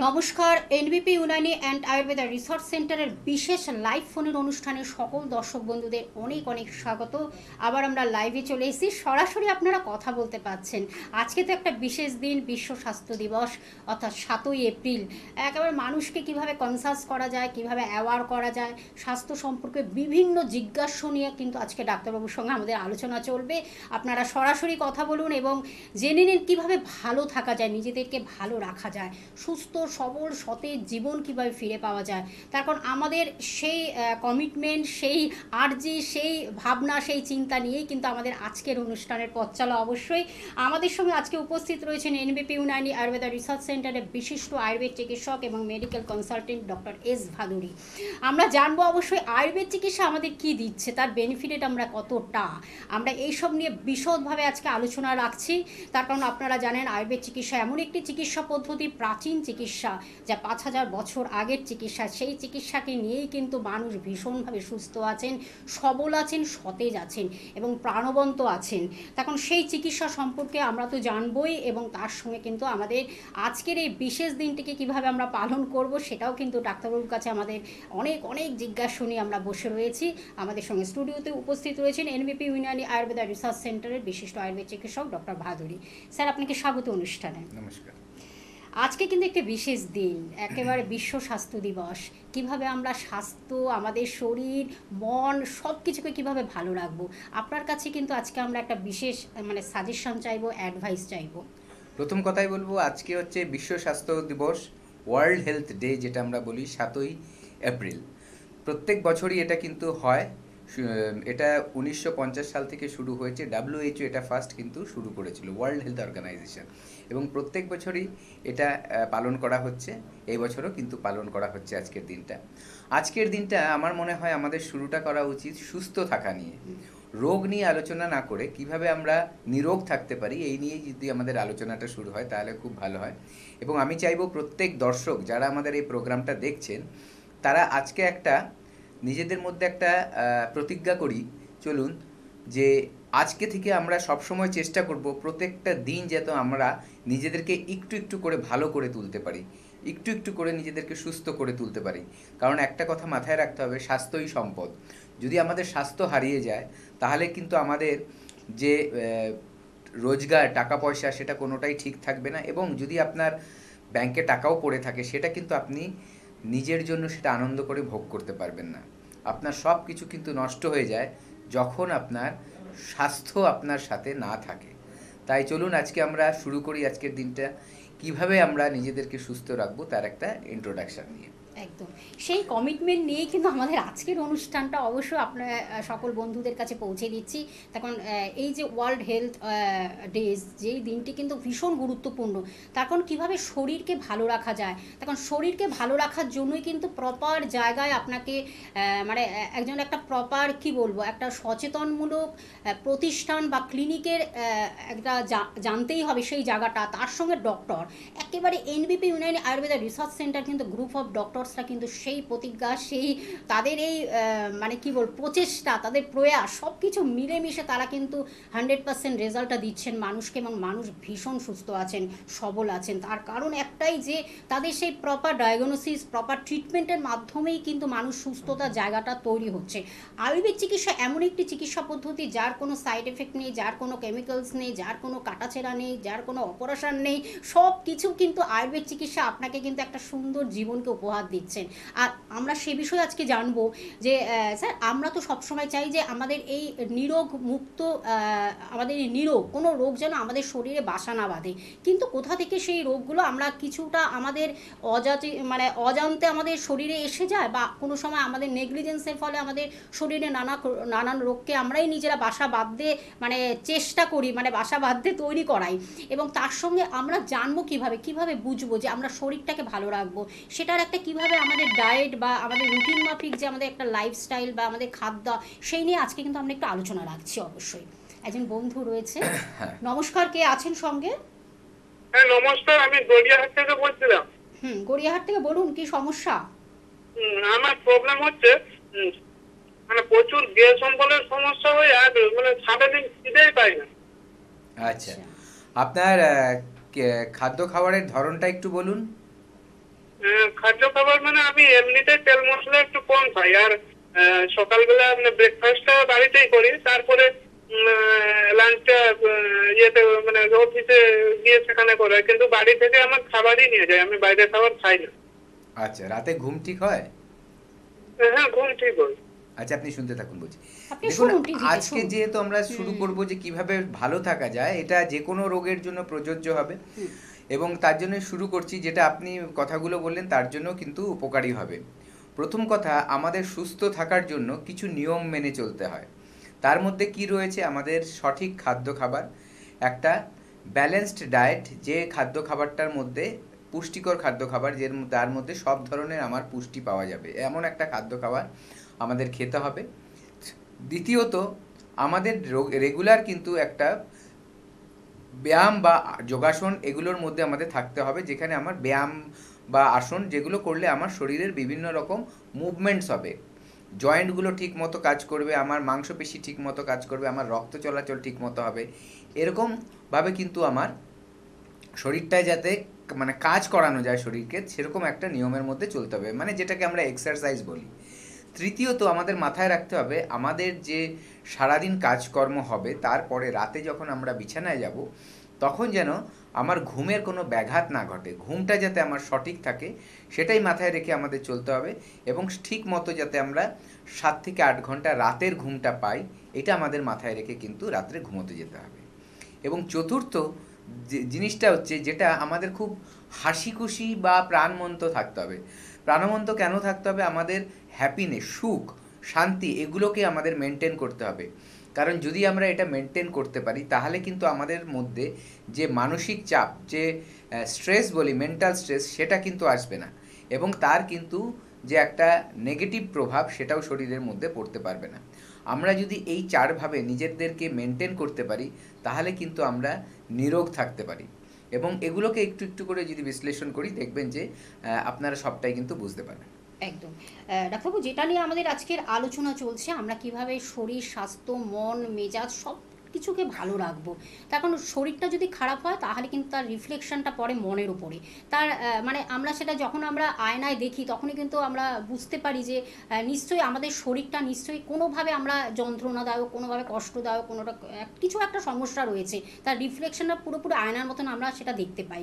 নমস্কার, এনবিপি Unani and Ayurveda research সেন্টারের বিশেষ লাইভ ফোনের অনুষ্ঠানে সকল দর্শক বন্ধুদের অনেক অনেক স্বাগত। আবার আমরা লাইভে চলে এসেছি, সরাসরি আপনারা কথা বলতে পাচ্ছেন। আজকে তো একটা বিশেষ দিন, বিশ্ব স্বাস্থ্য দিবস, অর্থাৎ 7ই এপ্রিল। একেবারে মানুষকে কিভাবে কনসাস করা যায়, কিভাবে অ্যাওয়ার করা যায়, স্বাস্থ্য সম্পর্কে বিভিন্ন জিজ্ঞাসা নিয়ে কিন্তু আজকে ডাক্তারবাবুর সঙ্গে আমাদের আলোচনা চলবে। আপনারা সরাসরি কথা বলুন এবং জেনে নিন কীভাবে ভালো থাকা যায়, নিজেদেরকে ভালো রাখা যায়, সুস্থ সবল সতেজ জীবন কিভাবে ফিরে পাওয়া যায়। তার কারণ আমাদের সেই কমিটমেন্ট, সেই আর্জি, সেই ভাবনা, সেই চিন্তা নিয়েই কিন্তু আমাদের আজকের অনুষ্ঠানের পথ চলা। অবশ্যই আমাদের সঙ্গে আজকে উপস্থিত রয়েছেন এনবিপি ইউনানি আয়ুর্বেদা রিসার্চ সেন্টারের বিশিষ্ট আয়ুর্বেদ চিকিৎসক এবং medical consultant doctor S Bhaduri. আমরা জানবো অবশ্যই আয়ুর্বেদ চিকিৎসা আমাদের কি দিচ্ছে, তার বেনিফিট আমরা কতটা, আমরা এইসব নিয়ে বিশদভাবে আজকে আলোচনা রাখছি। তার কারণ আপনারা জানেন আয়ুর্বেদ চিকিৎসা এমন একটি চিকিৎসা পদ্ধতি, প্রাচীন চিকিৎসা, যা 5000 বছর আগের চিকিৎসা। সেই চিকিৎসাকে নিয়েই কিন্তু মানুষ ভীষণভাবে সুস্থ আছেন, সবল আছেন, সতেজ আছেন এবং প্রাণবন্ত আছেন। তখন সেই চিকিৎসা সম্পর্কে আমরা তো জানবই এবং তার সঙ্গে কিন্তু আমাদের আজকের এই বিশেষ দিনটিকে কিভাবে আমরা পালন করব সেটাও কিন্তু ডাক্তারবাবুর কাছে আমাদের অনেক অনেক জিজ্ঞাসা নিয়ে আমরা বসে রয়েছি। আমাদের সঙ্গে স্টুডিওতে উপস্থিত রয়েছেন এনবিপি ইউনানি আয়ুর্বেদা রিসার্চ সেন্টারের বিশিষ্ট আয়ুর্বেদ চিকিৎসক ডক্টর ভাদুড়ী। স্যার, আপনাকে স্বাগত অনুষ্ঠানে। নমস্কার। আজকে কিন্তু একটি বিশেষ দিন, একেবারে বিশ্ব স্বাস্থ্য দিবস। কিভাবে আমরা স্বাস্থ্য, আমাদের শরীর, মন সব কিছুকে কীভাবে ভালো রাখবো, আপনার কাছে কিন্তু আজকে আমরা একটা বিশেষ সাজেশন চাইবো, অ্যাডভাইস চাইবো। প্রথম কথাই বলবো, আজকে হচ্ছে বিশ্ব স্বাস্থ্য দিবস, ওয়ার্ল্ড হেলথ ডে, যেটা আমরা বলি 7ই এপ্রিল। প্রত্যেক বছরই এটা কিন্তু হয়। এটা 1950 সাল থেকে শুরু হয়েছে। WHO এটা ফার্স্ট কিন্তু শুরু করেছিল, ওয়ার্ল্ড হেলথ অর্গানাইজেশন, এবং প্রত্যেক বছরই এটা পালন করা হচ্ছে। এই বছরও কিন্তু পালন করা হচ্ছে আজকের দিনটা। আজকের দিনটা আমার মনে হয় আমাদের শুরুটা করা উচিত সুস্থ থাকা নিয়ে, রোগ নিয়ে আলোচনা না করে কিভাবে আমরা নিরোগ থাকতে পারি এই নিয়েই যদি আমাদের আলোচনাটা শুরু হয় তাহলে খুব ভালো হয়। এবং আমি চাইবো প্রত্যেক দর্শক যারা আমাদের এই প্রোগ্রামটা দেখছেন তারা আজকে একটা নিজেদের মধ্যে একটা প্রতিজ্ঞা করি, চলুন, যে আজকে থেকে আমরা সবসময় চেষ্টা করব প্রত্যেকটা দিন যাতে আমরা নিজেদেরকে একটু একটু করে ভালো করে তুলতে পারি, একটু একটু করে নিজেদেরকে সুস্থ করে তুলতে পারি। কারণ একটা কথা মাথায় রাখতে হবে, স্বাস্থ্যই সম্পদ। যদি আমাদের স্বাস্থ্য হারিয়ে যায় তাহলে কিন্তু আমাদের যে রোজগার, টাকা পয়সা, সেটা কোনোটাই ঠিক থাকবে না। এবং যদি আপনার ব্যাংকে টাকাও পড়ে থাকে সেটা কিন্তু আপনি নিজের জন্য সেটা আনন্দ করে ভোগ করতে পারবেন না। আপনার সব কিছু কিন্তু নষ্ট হয়ে যায় যখন আপনার স্বাস্থ্য আপনার সাথে না থাকে। তাই চলুন আজকে আমরা শুরু করি আজকের দিনটা কিভাবে আমরা নিজেদেরকে সুস্থ রাখবো তার একটা ইন্ট্রোডাকশন নিয়ে। একদম সেই কমিটমেন্ট নিয়েই কিন্তু আমাদের আজকের অনুষ্ঠানটা অবশ্যই আপনার সকল বন্ধুদের কাছে পৌঁছে দিচ্ছি। তখন এই যে ওয়ার্ল্ড হেলথ ডেজ, যেই দিনটি কিন্তু ভীষণ গুরুত্বপূর্ণ। তখন কিভাবে শরীরকে ভালো রাখা যায়, তখন শরীরকে ভালো রাখার জন্যই কিন্তু প্রপার জায়গায় আপনাকে একজন একটা প্রপার কি বলবো একটা সচেতনমূলক প্রতিষ্ঠান বা ক্লিনিকের একটা জানতেই হবে সেই জায়গাটা। তার সঙ্গে ডক্টর, একেবারে এনবিপি ইউনানি আয়ুর্বেদা রিসার্চ সেন্টার কিন্তু গ্রুপ অফ ডক্টরসরা কিন্তু সেই প্রতিজ্ঞা, সেই তাদের এই প্রচেষ্টা, তাদের প্রয়াস সব কিছু মিলেমিশে তারা কিন্তু 100% রেজাল্টটা দিচ্ছেন মানুষকে এবং মানুষ ভীষণ সুস্থ আছেন, সবল আছেন। তার কারণ একটাই যে তাদের সেই প্রপার ডায়াগনোসিস, প্রপার ট্রিটমেন্টের মাধ্যমেই কিন্তু মানুষ সুস্থতার জায়গাটা তৈরি হচ্ছে। আয়ুর্বেদ চিকিৎসা এমন একটি চিকিৎসা পদ্ধতি যার কোনো সাইড এফেক্ট নেই, যার কোনো কেমিক্যালস নেই, যার কোনো কাটাছেঁড়া নেই, যার কোনো অপারেশন নেই। সব কিছু কিন্তু আয়ুর্বেদ চিকিৎসা আপনাকে কিন্তু একটা সুন্দর জীবনকে উপহার দিচ্ছেন। আর আমরা সে বিষয়ে আজকে জানবো যে স্যার, আমরা তো সবসময় চাই যে আমাদের এই নিরোগ মুক্ত, আমাদের এই নিরোগ, কোনো রোগ যেন আমাদের শরীরে বাসা না বাঁধে। কিন্তু কোথা থেকে সেই রোগগুলো আমরা কিছুটা আমাদের অজান্তে আমাদের শরীরে এসে যায়, বা কোনো সময় আমাদের নেগলিজেন্সের ফলে আমাদের শরীরে নানান রোগকে আমরাই নিজেরা বাসা বাঁধতে চেষ্টা করি, বাসা বাঁধতে তৈরি করাই। এবং তার সঙ্গে আমরা জানবো কিভাবে বুঝবো যে আমরা শরীরটাকে ভালো রাখবো, সেটার একটা কীভাবে কিভাবে আমাদের ডায়েট বা আমাদের রুটিন মাফিক যে আমাদের একটা লাইফস্টাইল বা আমাদের খাদ্য, সেই নিয়ে আজকে কিন্তু আমরা একটু আলোচনা রাখছি। অবশ্যই একজন বন্ধু রয়েছে। হ্যাঁ, নমস্কার, কে আছেন সঙ্গে? হ্যাঁ নমস্কার, আমি গড়িয়াহাট থেকে বলছিলাম। গড়িয়াহাট থেকে বলুন, কি সমস্যা? আমার প্রবলেম হচ্ছে উম, মানে প্রচুর গ্যাস অম্বলের সমস্যা হয়, আর মানে সারাদিন খিদেই পাই না। আচ্ছা, আপনার খাদ্য খাবারের ধরনটা একটু বলুন। খাদ্য খাবার মানে আমি এমনিতে তেল মশলা একটু কম খাই, আর সকালবেলা মানে ব্রেকফাস্টটা বাড়িতেই করি, তারপরে লাঞ্চটা ইয়েতে মানে অফিসে গিয়ে সেখানে করা হয়, কিন্তু বাড়ি থেকে আমার খাবারই নিয়ে যায়, আমি বাইরের খাবার খাই না। আচ্ছা, রাতে ঘুম ঠিক হয়? হ্যাঁ, ঘুম ঠিক হয়। আচ্ছা, আপনি শুনতে থাকুন বলছি। আপনি দেখুন, শুনুন, টিভিতে আজকে শুনুন। যেহেতু আমরা শুরু করব যে কিভাবে ভালো থাকা যায়, এটা যে কোনো রোগের জন্য প্রযোজ্য হবে, এবং তার জন্য শুরু করছি, যেটা আপনি কথাগুলো বললেন তার জন্য কিন্তু উপকারী হবে। প্রথম কথা, আমাদের সুস্থ থাকার জন্য কিছু নিয়ম মেনে চলতে হয়। তার মধ্যে কি রয়েছে? আমাদের সঠিক খাদ্য খাবার, একটা ব্যালেন্সড ডায়েট, যে খাদ্য খাবারটার মধ্যে পুষ্টিকর খাদ্য খাবার, তার মধ্যে সব ধরনের আমার পুষ্টি পাওয়া যাবে, এমন একটা খাদ্য খাবার আমাদের খেতে হবে। দ্বিতীয়ত, আমাদের রেগুলার কিন্তু একটা ব্যায়াম বা যোগাসন এগুলোর মধ্যে আমাদের থাকতে হবে, যেখানে আমার ব্যায়াম বা আসন যেগুলো করলে আমার শরীরের বিভিন্ন রকম মুভমেন্টস হবে, জয়েন্টগুলো ঠিক মতো কাজ করবে, আমার মাংসপেশি ঠিক মতো কাজ করবে, আমার রক্ত চলাচল ঠিক মতো হবে, এরকমভাবে কিন্তু আমার শরীরটায় যাতে মানে কাজ করানো যায় শরীরকে, সেরকম একটা নিয়মের মধ্যে চলতে হবে, মানে যেটাকে আমরা এক্সারসাইজ বলি। তৃতীয়ত, আমাদের মাথায় রাখতে হবে, আমাদের যে সারাদিন কাজকর্ম হবে তারপরে রাতে যখন আমরা বিছানায় যাব, তখন যেন আমার ঘুমের কোনো ব্যাঘাত না ঘটে, ঘুমটা যাতে আমার সঠিক থাকে সেটাই মাথায় রেখে আমাদের চলতে হবে, এবং ঠিক মতো যাতে আমরা 7 থেকে 8 ঘন্টা রাতের ঘুমটা পাই, এটা আমাদের মাথায় রেখে কিন্তু রাত্রে ঘুমোতে যেতে হবে। এবং চতুর্থ যে জিনিসটা হচ্ছে, যেটা আমাদের খুব হাসি খুশি বা প্রাণবন্ত থাকতে হবে। প্রাণবন্ত কেন থাকতে হবে? আমাদের হ্যাপিনেস, সুখ, শান্তি, এগুলোকে আমাদের মেনটেন করতে হবে। কারণ যদি আমরা এটা মেনটেন করতে পারি, তাহলে কিন্তু আমাদের মধ্যে যে মানসিক চাপ, যে স্ট্রেস বলি, মেন্টাল স্ট্রেস, সেটা কিন্তু আসবে না, এবং তার কিন্তু যে একটা নেগেটিভ প্রভাব, সেটাও শরীরের মধ্যে পড়তে পারবে না। আমরা যদি এই চারভাবে নিজেদেরকে মেনটেন করতে পারি, তাহলে কিন্তু আমরা নিরোগ থাকতে পারি, এবং এগুলোকে একটু একটু করে যদি বিশ্লেষণ করি, দেখবেন যে আপনারা সবটাই কিন্তু বুঝতে পারবেন। একদম। ডাক্তারবাবু, যেটা নিয়ে আমাদের আজকের আলোচনা চলছে, আমরা কিভাবে শরীর, স্বাস্থ্য, মন, মেজাজ সব কিছুকে ভালো রাখবো। তার কারণ শরীরটা যদি খারাপ হয় তাহলে কিন্তু তার রিফ্লেকশনটা পড়ে মনের উপরে। তার মানে আমরা সেটা যখন আমরা আয়নায় দেখি তখনই কিন্তু আমরা বুঝতে পারি যে নিশ্চয়ই আমাদের শরীরটা নিশ্চয়ই কোনোভাবে আমরা যন্ত্রণাদায়ক, কোনোভাবে কষ্টদায়ক, কিছু একটা সমস্যা রয়েছে। তার রিফ্লেকশনটা পুরোপুরি আয়নার মতন আমরা সেটা দেখতে পাই।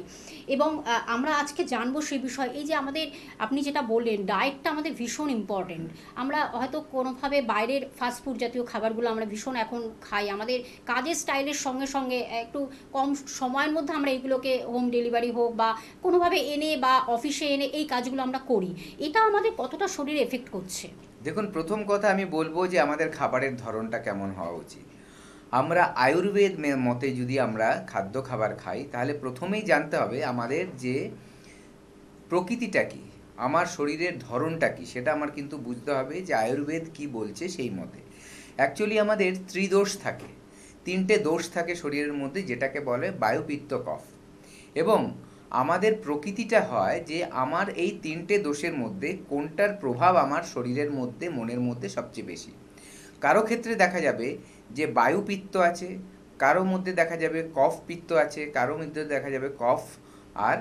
এবং আমরা আজকে জানবো সেই বিষয়, এই যে আমাদের, আপনি যেটা বললেন, ডায়েটটা আমাদের ভীষণ ইম্পর্টেন্ট। আমরা হয়তো কোনোভাবে বাইরের ফাস্টফুড জাতীয় খাবারগুলো আমরা ভীষণ এখন খাই, আমাদের কাজের স্টাইলের সঙ্গে সঙ্গে একটু কম সময়ের মধ্যে আমরা এগুলোকে হোম ডেলিভারি হোক বা কোনোভাবে এনে বা অফিসে এনে এই কাজগুলো আমরা করি। এটা আমাদের কতটা শরীরে এফেক্ট করছে? দেখুন, প্রথম কথা আমি বলবো যে আমাদের খাবারের ধরনটা কেমন হওয়া উচিত। আমরা আয়ুর্বেদ মতে যদি আমরা খাদ্য খাবার খাই, তাহলে প্রথমেই জানতে হবে আমাদের যে প্রকৃতিটা কি, আমার শরীরের ধরনটা কি, সেটা আমার কিন্তু বুঝতে হবে যে আয়ুর্বেদ কি বলছে সেই মতে। অ্যাকচুয়ালি আমাদের ত্রিদোষ থাকে, 3টে দোষ থাকে শরীরের মধ্যে, যেটাকে বলে বায়ু, পিত্ত, কফ। এবং আমাদের প্রকৃতিটা হয় যে আমার এই 3টে দোষের মধ্যে কোনটার প্রভাব আমার শরীরের মধ্যে, মনের মধ্যে সবচেয়ে বেশি। কারো ক্ষেত্রে দেখা যাবে যে বায়ু পিত্ত আছে, কারো মধ্যে দেখা যাবে কফ পিত্ত আছে, কারো মধ্যে দেখা যাবে কফ আর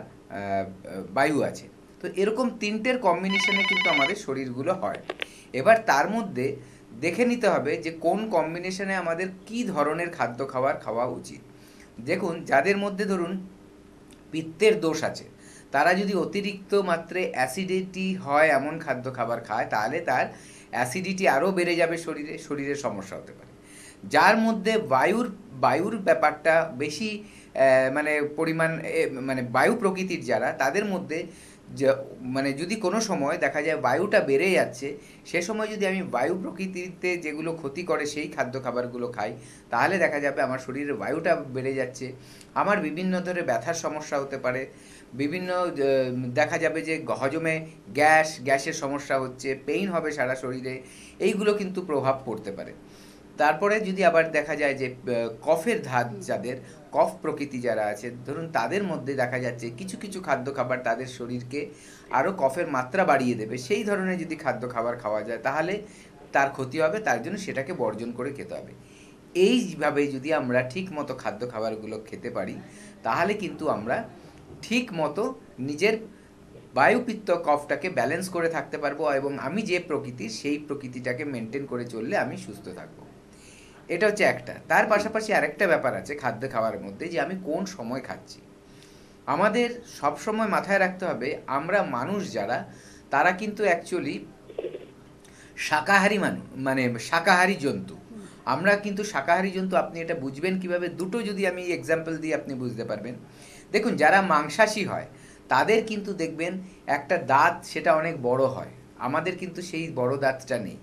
বায়ু আছে। তো এরকম 3টের কম্বিনেশনে কিন্তু আমাদের শরীরগুলো হয়। এবার তার মধ্যে দেখে নিতে হবে যে কোন কম্বিনেশনে আমাদের কি ধরনের খাদ্য খাবার খাওয়া উচিত। দেখুন, যাদের মধ্যে ধরুন পিত্তের দোষ আছে, তারা যদি অতিরিক্ত মাত্রায় অ্যাসিডিটি হয় এমন খাদ্য খাবার খায়, তাহলে তার অ্যাসিডিটি আরও বেড়ে যাবে, শরীরের সমস্যা হতে পারে। যার মধ্যে বায়ুর ব্যাপারটা বেশি, মানে পরিমাণ, মানে বায়ু প্রকৃতির যারা, তাদের মধ্যে মানে যদি কোনো সময় দেখা যায় বায়ুটা বেড়ে যাচ্ছে, সে সময় যদি আমি বায়ু প্রকৃতিতে যেগুলো ক্ষতি করে সেই খাদ্য খাবারগুলো খাই, তাহলে দেখা যাবে আমার শরীরের বায়ুটা বেড়ে যাচ্ছে, আমার বিভিন্ন ধরনের ব্যথার সমস্যা হতে পারে, বিভিন্ন দেখা যাবে যে হজমে গ্যাসের সমস্যা হচ্ছে, পেইন হবে সারা শরীরে, এইগুলো কিন্তু প্রভাব পড়তে পারে। তারপরে যদি আবার দেখা যায় যে কফের ধাত যাদের, কফ প্রকৃতি যারা আছে, ধরুন তাদের মধ্যে দেখা যাচ্ছে কিছু কিছু খাদ্য খাবার তাদের শরীরকে আরও কফের মাত্রা বাড়িয়ে দেবে, সেই ধরনের যদি খাদ্য খাবার খাওয়া যায় তাহলে তার ক্ষতি হবে, তার জন্য সেটাকে বর্জন করে খেতে হবে। এইভাবে যদি আমরা ঠিক মতো খাদ্য খাবারগুলো খেতে পারি তাহলে কিন্তু আমরা ঠিক মতো নিজের বায়ুপিত্ত কফটাকে ব্যালেন্স করে থাকতে পারবো, এবং আমি যে প্রকৃতির সেই প্রকৃতিটাকে মেনটেন করে চললে আমি সুস্থ থাকবো। এটা হচ্ছে একটা। তার পাশাপাশি আরেকটা ব্যাপার আছে খাদ্য খাওয়ার মধ্যে, যে আমি কোন সময় খাচ্ছি। আমাদের সব সময় মাথায় রাখতে হবে আমরা মানুষ যারা, তারা কিন্তু অ্যাকচুয়ালি শাকাহারি মানে শাকাহারি জন্তু। আমরা কিন্তু শাকাহারি জন্তু। আপনি এটা বুঝবেন কিভাবে? দুটো যদি আমি এক্সাম্পল দিই আপনি বুঝতে পারবেন। দেখুন, যারা মাংসাশী হয় তাদের কিন্তু দেখবেন একটা দাঁত সেটা অনেক বড় হয়, আমাদের কিন্তু সেই বড় দাঁতটা নেই।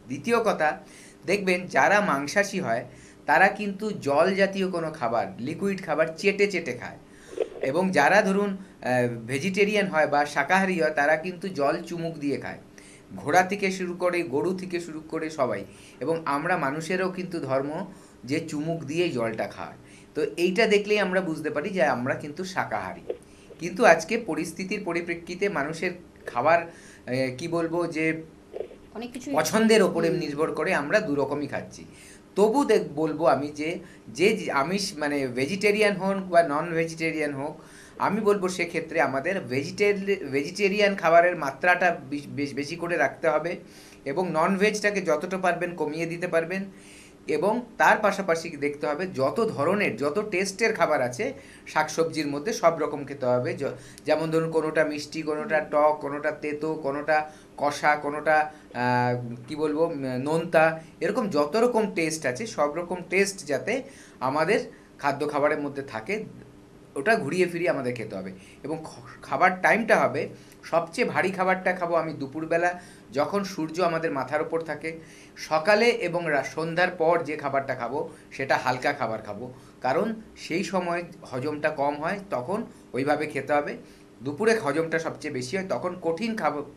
দ্বিতীয় কথা, দেখবেন যারা মাংসাশী হয় তারা কিন্তু জল জাতীয় কোনো খাবার, লিকুইড খাবার চেটে চেটে খায়, এবং যারা ধরুন ভেজিটেরিয়ান হয় বা শাকাহারি হয় তারা কিন্তু জল চুমুক দিয়ে খায়। ঘোড়া থেকে শুরু করে, গরু থেকে শুরু করে সবাই, এবং আমরা মানুষেরও কিন্তু ধর্ম যে চুমুক দিয়েই জলটা খায়। তো এইটা দেখলেই আমরা বুঝতে পারি যে আমরা কিন্তু শাকাহারি। কিন্তু আজকে পরিস্থিতির পরিপ্রেক্ষিতে মানুষের খাবার কি বলবো যে অনেক কিছু পছন্দের ওপরে নির্ভর করে আমরা দুরকমই খাচ্ছি। তবু বলবো আমি যে যে আমিষ মানে ভেজিটেরিয়ান হোক বা নন ভেজিটেরিয়ান হোক, আমি বলবো সেক্ষেত্রে আমাদের ভেজিটেরিয়ান খাবারের মাত্রাটা বেশি করে রাখতে হবে, এবং নন ভেজটাকে যতটা পারবেন কমিয়ে দিতে পারবেন। এবং তার পাশাপাশি দেখতে হবে যত ধরনের, যত টেস্টের খাবার আছে শাকসবজির মধ্যে সব রকম খেতে হবে। যেমন ধরুন কোনোটা মিষ্টি, কোনোটা টক, কোনোটা তেতো, কোনোটা কষা, কোনোটা কি বলবো নোনতা, এরকম যত রকম টেস্ট আছে সব রকম টেস্ট যাতে আমাদের খাদ্য খাবারের মধ্যে থাকে, ওটা ঘুরিয়ে ফিরিয়ে আমাদের খেতে হবে। এবং খাবার টাইমটা হবে, সবচেয়ে ভারী খাবারটা খাবো আমি দুপুরবেলা, যখন সূর্য আমাদের মাথার ওপর থাকে। সকালে এবং সন্ধ্যার পর যে খাবারটা খাবো সেটা হালকা খাবার খাবো, কারণ সেই সময় হজমটা কম হয়, তখন ওইভাবে খেতে হবে। দুপুরে হজমটা সবচেয়ে বেশি হয়, তখন কঠিন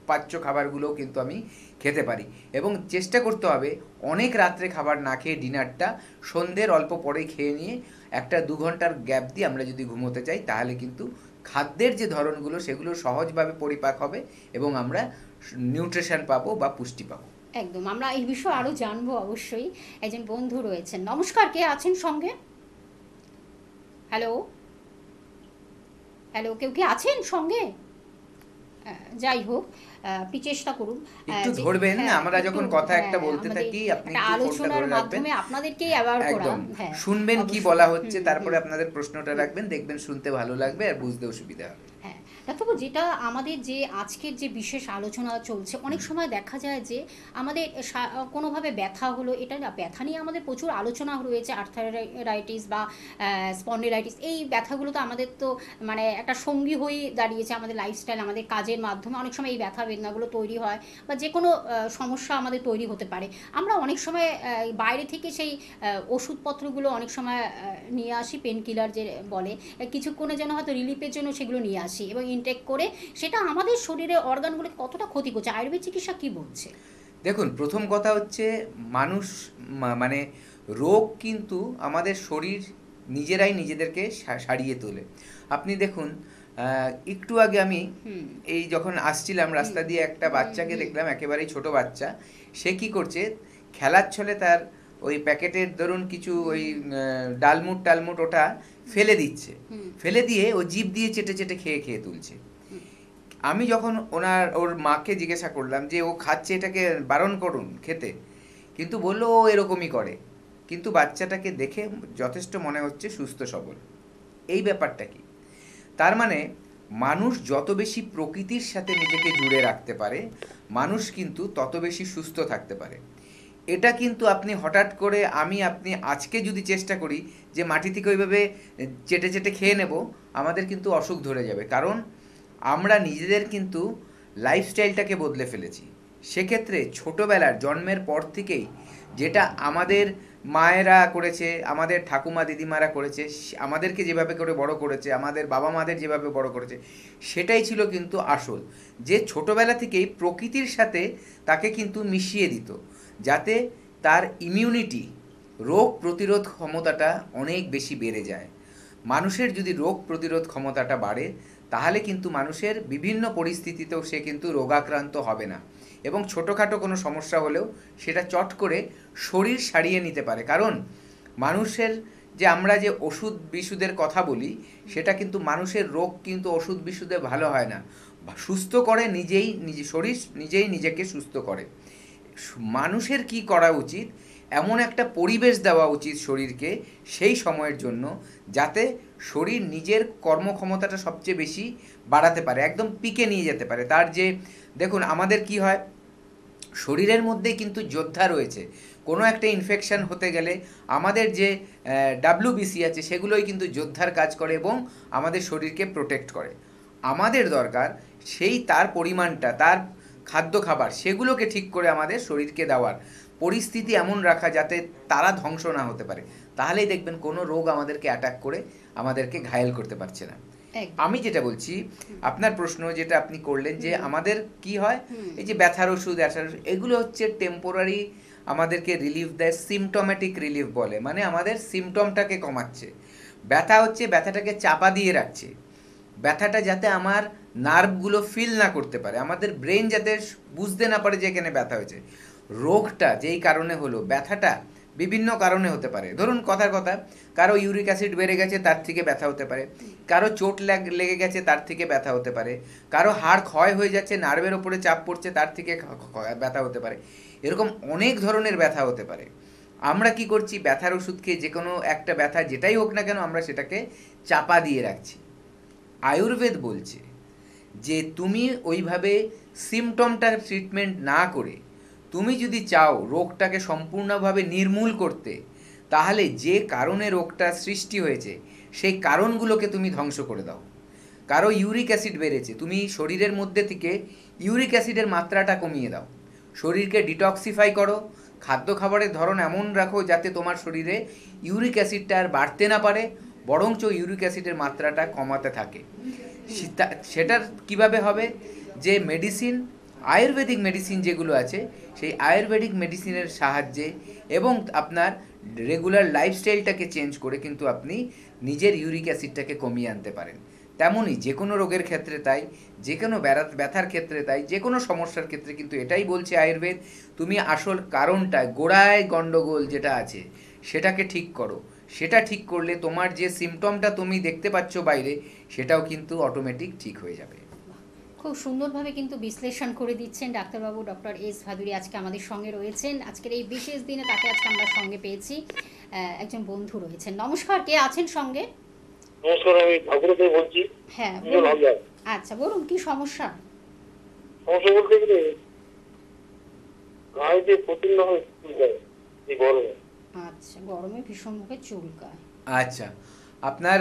পাচ্য খাবারগুলোও কিন্তু আমি খেতে পারি। এবং চেষ্টা করতে হবে অনেক রাত্রে খাবার না খেয়ে ডিনারটা সন্ধ্যের অল্প পরেই খেয়ে নিয়ে একটা 2 ঘন্টার গ্যাপ দিয়ে আমরা যদি ঘুমোতে চাই তাহলে কিন্তু খাদ্যের যে ধরনগুলো সেগুলো সহজভাবে পরিপাক হবে, এবং আমরা নিউট্রিশন পাবো বা পুষ্টি পাবো। একদম, আমরা এই বিষয়ে আরো জানবো অবশ্যই। একজন বন্ধু রয়েছেন, নমস্কার, কে আছেন সঙ্গে? হ্যালো হ্যালো, কেউ কি আছেন সঙ্গে? যাই হোক, আপনি চেষ্টা করুন একটু ধরবেন, আমরা যখন কথা একটা বলতে থাকি আপনি একটু ফোনটা আলোচনার ধরে রাখবেন, মাধ্যমে আপনাদেরকেই অ্যাওয়ার করা। একদম হ্যাঁ, শুনবেন কি অবশ্যই। বলা হচ্ছে, তারপরে আপনাদের প্রশ্নটা রাখবেন, দেখবেন শুনতে ভালো লাগবে আর বুঝতেও সুবিধা হবে। হ্যাঁ, ডাক্তারবাবু, যেটা আমাদের যে আজকের যে বিশেষ আলোচনা চলছে, অনেক সময় দেখা যায় যে আমাদের কোনোভাবে ব্যথা হলো, এটা না, ব্যথা নিয়ে আমাদের প্রচুর আলোচনা রয়েছে, আর্থারাইটিস বা স্পন্ডিলাইটিস, এই ব্যথাগুলো তো আমাদের তো মানে একটা সঙ্গী হয়েই দাঁড়িয়েছে আমাদের লাইফস্টাইল, আমাদের কাজের মাধ্যমে অনেক সময় এই ব্যথা বেদনাগুলো তৈরি হয়, বা যে কোনো সমস্যা আমাদের তৈরি হতে পারে। আমরা অনেক সময় বাইরে থেকে সেই ওষুধপত্রগুলো অনেক সময় নিয়ে আসি, পেন কিলার যে বলে, কিছুক্ষণের জন্য হয়তো রিলিফের জন্য সেগুলো নিয়ে আসি, এবং ইনটেক করে সেটা আমাদের শরীরে অর্গানগুলোকে কতটা ক্ষতি করছে, আয়ুর্বেদ চিকিৎসা কি বলছে? দেখুন, প্রথম কথা হচ্ছে মানুষ মানে রোগ কিন্তু আমাদের শরীর নিজেরাই নিজেদেরকে সারিয়ে তোলে। আপনি দেখুন, একটু আগে আমি এই যখন আসছিলাম রাস্তা দিয়ে একটা বাচ্চাকে দেখলাম, একেবারেই ছোট বাচ্চা, সে কি করছে, খেলার ছলে তার ওই প্যাকেটের ধরুন কিছু ওই ডালমুট ওটা ফেলে দিচ্ছে, ফেলে দিয়ে ও জিভ দিয়ে চেটে চেটে খেয়ে খেয়ে তুলছে। আমি যখন ওর মাকে জিজ্ঞাসা করলাম যে ও খাচ্ছে, এটাকে বারণ করুন খেতে, কিন্তু বললো ও এরকমই করে, কিন্তু বাচ্চাটাকে দেখে যথেষ্ট মনে হচ্ছে সুস্থ সবল। এই ব্যাপারটা কি? তার মানে মানুষ যত বেশি প্রকৃতির সাথে নিজেকে জুড়ে রাখতে পারে, মানুষ কিন্তু তত বেশি সুস্থ থাকতে পারে। এটা কিন্তু আপনি হঠাৎ করে আপনি আজকে যদি চেষ্টা করি যে মাটি থেকে ওইভাবে চেটে চেটে খেয়ে নেব, আমাদের কিন্তু অসুখ ধরে যাবে, কারণ আমরা নিজেদের কিন্তু লাইফস্টাইলটাকে বদলে ফেলেছি। সেক্ষেত্রে ছোটোবেলার জন্মের পর থেকেই যেটা আমাদের মায়েরা করেছে, আমাদের ঠাকুমা দিদিমারা করেছে, আমাদেরকে যেভাবে করে বড় করেছে, আমাদের বাবা মাদের যেভাবে বড় করেছে, সেটাই ছিল কিন্তু আসল। যে ছোটোবেলা থেকেই প্রকৃতির সাথে তাকে কিন্তু মিশিয়ে দিত, যাতে তার ইমিউনিটি, রোগ প্রতিরোধ ক্ষমতাটা অনেক বেশি বেড়ে যায়। মানুষের যদি রোগ প্রতিরোধ ক্ষমতাটা বাড়ে, তাহলে কিন্তু মানুষের বিভিন্ন পরিস্থিতিতেও সে কিন্তু রোগাক্রান্ত হবে না, এবং ছোটোখাটো কোনো সমস্যা হলেও সেটা চট করে শরীর সারিয়ে নিতে পারে। কারণ মানুষের যে আমরা যে ওষুধ বিশুদ্ধের কথা বলি, সেটা কিন্তু মানুষের রোগ কিন্তু ওষুধ বিশুদ্ধে ভালো হয় না, সুস্থ করে শরীর নিজেই নিজেকে সুস্থ করে। মানুষের কি করা উচিত, এমন একটা পরিবেশ দেওয়া উচিত শরীরকে সেই সময়ের জন্য, যাতে শরীর নিজের কর্মক্ষমতাটা সবচেয়ে বেশি বাড়াতে পারে, একদম পিকে নিয়ে যেতে পারে। তার যে দেখুন আমাদের কি হয়, শরীরের মধ্যে কিন্তু যোদ্ধা রয়েছে। কোনো একটা ইনফেকশন হতে গেলে আমাদের যে WBC আছে, সেগুলোই কিন্তু যোদ্ধার কাজ করে এবং আমাদের শরীরকে প্রোটেক্ট করে। আমাদের দরকার সেই তার পরিমাণটা, তার খাদ্য খাবার সেগুলোকে ঠিক করে আমাদের শরীরকে দেওয়ার পরিস্থিতি এমন রাখা, যাতে তারা ধ্বংস না হতে পারে। তাহলেই দেখবেন কোনো রোগ আমাদেরকে অ্যাটাক করে আমাদেরকে ঘায়েল করতে পারছে না। আমি যেটা বলছি, আপনার প্রশ্ন যেটা আপনি করলেন যে আমাদের কি হয়, এই যে ব্যথার ওষুধ এগুলো হচ্ছে টেম্পোরারি, আমাদেরকে রিলিফ দেয়, সিমটোম্যাটিক রিলিফ বলে, মানে আমাদের সিমটমটাকে কমাচ্ছে। ব্যথা হচ্ছে ব্যথাটাকে চাপা দিয়ে রাখছে, ব্যথাটা যাতে আমার নার্ভগুলো ফিল না করতে পারে, আমাদের ব্রেন যাতে বুঝতে না পারে যে এখানে ব্যথা হয়েছে। রোগটা যেই কারণে হলো, ব্যথাটা বিভিন্ন কারণে হতে পারে। ধরুন কথার কথা, কারো ইউরিক অ্যাসিড বেড়ে গেছে, তার থেকে ব্যথা হতে পারে, কারো চোট লেগে গেছে, তার থেকে ব্যথা হতে পারে, কারো হাড় ক্ষয় হয়ে যাচ্ছে, নার্ভের ওপরে চাপ পড়ছে, তার থেকে ব্যথা হতে পারে। এরকম অনেক ধরনের ব্যথা হতে পারে। আমরা কি করছি, ব্যথার ওষুধ খেয়ে যে কোনো একটা ব্যথা যেটাই হোক না কেন, আমরা সেটাকে চাপা দিয়ে রাখছি। আয়ুর্বেদ বলছে যে তুমি ওইভাবে সিমটমটার ট্রিটমেন্ট না করে, তুমি যদি চাও রোগটাকে সম্পূর্ণভাবে নির্মূল করতে, তাহলে যে কারণে রোগটা সৃষ্টি হয়েছে সেই কারণগুলোকে তুমি ধ্বংস করে দাও। কারো ইউরিক অ্যাসিড বেড়েছে, তুমি শরীরের মধ্যে থেকে ইউরিক অ্যাসিডের মাত্রাটা কমিয়ে দাও, শরীরকে ডিটক্সিফাই করো, খাদ্য খাবারের ধরন এমন রাখো যাতে তোমার শরীরে ইউরিক অ্যাসিডটা আর বাড়তে না পারে, বরঞ্চ ইউরিক অ্যাসিডের মাত্রাটা কমাতে থাকে। সেটার কিভাবে হবে, যে মেডিসিন, আয়ুর্বেদিক মেডিসিন যেগুলো আছে, সেই আয়ুর্বেদিক মেডিসিনের সাহায্যে এবং আপনার রেগুলার লাইফস্টাইলটাকে চেঞ্জ করে কিন্তু আপনি নিজের ইউরিক অ্যাসিডটাকে কমিয়ে আনতে পারেন। তেমনই যে কোনো রোগের ক্ষেত্রে তাই, যে কোনো ব্যথার ক্ষেত্রে তাই, যে কোনো সমস্যার ক্ষেত্রে কিন্তু এটাই বলছে আয়ুর্বেদ, তুমি আসল কারণটা, গোড়ায় গণ্ডগোল যেটা আছে সেটাকে ঠিক করো। সেটা ঠিক করলে তোমার যে সিমটমটা তুমি দেখতে পাচ্ছ বাইরে, সেটাও কিন্তু অটোমেটিক ঠিক হয়ে যাবে। খুব সুন্দরভাবে কিন্তু বিশ্লেষণ করে দিচ্ছেন ডাক্তারবাবু। ডক্টর এস ভাদুরী আজকে আমাদের সঙ্গে রয়েছেন। আজকের এই বিশেষ দিনে তাকে আজকে আমরা সঙ্গে পেয়েছি। একজন বন্ধু রয়েছেন। নমস্কার, কে আছেন সঙ্গে? নমস্কার, আমি ঠাকুর থেকে বলছি। হ্যাঁ, আচ্ছা বলুন, কি সমস্যা? সমস্যা বলতে গেলে গায়ে যে প্রচন্ড চুলকায় এই গরমে। আচ্ছা, গরমে ভীষণভাবে চুলকায়। আচ্ছা, আপনার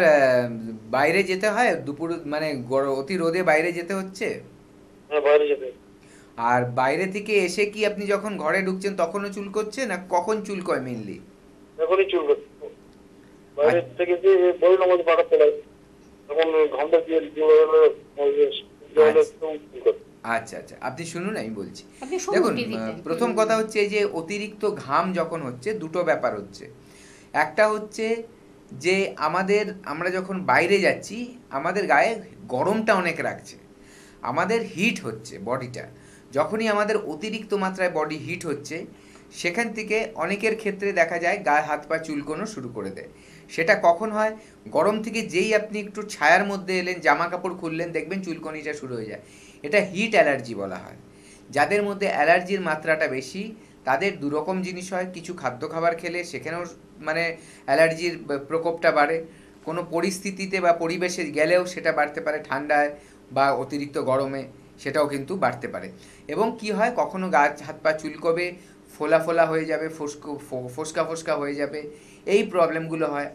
বাইরে যেতে হয় দুপুর, মানে অতি রোদে বাইরে যেতে হচ্ছে? হ্যাঁ, বাইরে যেতে। আর বাইরে থেকে এসে কি আপনি যখন ঘরে ঢুকছেন তখনও চুল করছে, না কখন চুল কয় মেইনলি? এখনই চুল করছে। বাইরে থেকে যে বড় নামাজ পাঠাতে চলে, তখন ঘন্টা দিয়ে আচ্ছা আচ্ছা, আপনি শুনুন আমি বলছি। আপনি শুনুন দেখুন, টিভিতে। প্রথম কথা হচ্ছে এই যে অতিরিক্ত ঘাম যখন হচ্ছে, দুটো ব্যাপার হচ্ছে। একটা হচ্ছে যে আমরা যখন বাইরে যাচ্ছি, আমাদের গায়ে গরমটা অনেক রাখছে, আমাদের হিট হচ্ছে বডিটা। যখনই আমাদের অতিরিক্ত মাত্রায় বডি হিট হচ্ছে, সেখান থেকে অনেকের ক্ষেত্রে দেখা যায় গায়ে হাত পা চুলকোনো শুরু করে দেয়। সেটা কখন হয়, গরম থেকে যেই আপনি একটু ছায়ার মধ্যে এলেন, জামা কাপড় খুললেন, দেখবেন চুলকনিটা শুরু হয়ে যায়। এটা হিট অ্যালার্জি বলা হয়। যাদের মধ্যে অ্যালার্জির মাত্রাটা বেশি, তাদের দুরকম জিনিস হয়। কিছু খাদ্য খাবার খেলে সেখানেও মানে অ্যালার্জির প্রকোপটা বাড়ে, কোনো পরিস্থিতিতে বা পরিবেশে গেলেও সেটা বাড়তে পারে, ঠান্ডায় বা অতিরিক্ত গরমে সেটাও কিন্তু বাড়তে পারে। এবং কি হয়, কখনো গা হাত পা চুলকবে, ফোলা ফোলা হয়ে যাবে, ফোসকা ফোসকা হয়ে যাবে, এই প্রবলেমগুলো হয়।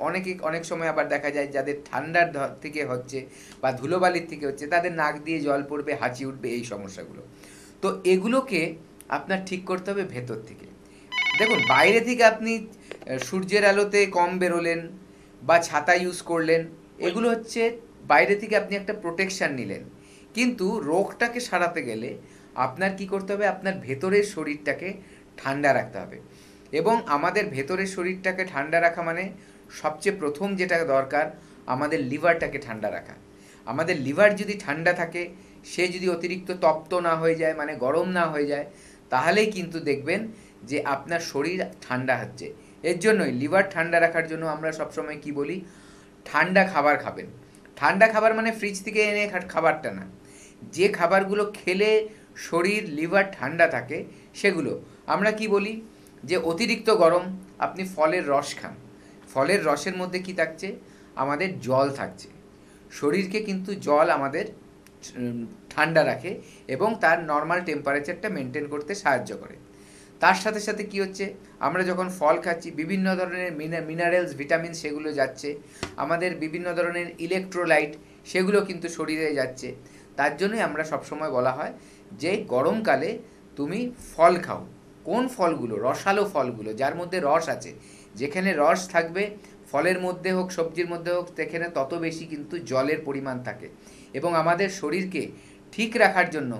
অনেক সময় আবার দেখা যায় যাদের ঠান্ডার থেকে হচ্ছে বা ধুলোবালির থেকে হচ্ছে, তাদের নাক দিয়ে জল পড়বে, হাঁচি উঠবে, এই সমস্যাগুলো। তো এগুলোকে আপনার ঠিক করতে হবে ভেতর থেকে। দেখুন, বাইরে থেকে আপনি সূর্যের আলোতে কম বেরোলেন বা ছাতা ইউজ করলেন, এগুলো হচ্ছে বাইরে থেকে আপনি একটা প্রোটেকশান নিলেন। কিন্তু রোগটাকে সারাতে গেলে আপনার কি করতে হবে, আপনার ভেতরের শরীরটাকে ঠান্ডা রাখতে হবে। এবং আমাদের ভেতরের শরীরটাকে ঠান্ডা রাখা মানে সবচেয়ে প্রথম যেটা দরকার, আমাদের লিভারটাকে ঠান্ডা রাখা। আমাদের লিভার যদি ঠান্ডা থাকে, সে যদি অতিরিক্ত তপ্ত না হয়ে যায়, মানে গরম না হয়ে যায়, তাহলেই কিন্তু দেখবেন যে আপনার শরীর ঠান্ডা হচ্ছে। এর জন্যই লিভার ঠান্ডা রাখার জন্য আমরা সবসময় কি বলি, ঠান্ডা খাবার খাবেন। ঠান্ডা খাবার মানে ফ্রিজ থেকে এনে খাবারটা না, যে খাবারগুলো খেলে শরীর লিভার ঠান্ডা থাকে সেগুলো। আমরা কি বলি যে অতিরিক্ত গরম, আপনি ফলের রস খান। ফলের রসের মধ্যে কি থাকছে, আমাদের জল থাকছে। শরীরকে কিন্তু জল আমাদের ঠান্ডা রাখে এবং তার নর্মাল টেম্পারেচারটা মেনটেন করতে সাহায্য করে। তার সাথে সাথে কি হচ্ছে, আমরা যখন ফল খাচ্ছি বিভিন্ন ধরনের মিনারেলস, ভিটামিন সেগুলো যাচ্ছে, আমাদের বিভিন্ন ধরনের ইলেকট্রোলাইট সেগুলো কিন্তু শরীরে যাচ্ছে। তার জন্যই আমরা সবসময় বলা হয় যে গরমকালে তুমি ফল খাও। কোন ফলগুলো? রসালো ফলগুলো, যার মধ্যে রস আছে। যেখানে রস থাকবে ফলের মধ্যে হোক সবজির মধ্যে হোক, সেখানে তত বেশি কিন্তু জলের পরিমাণ থাকে। এবং আমাদের শরীরকে ঠিক রাখার জন্য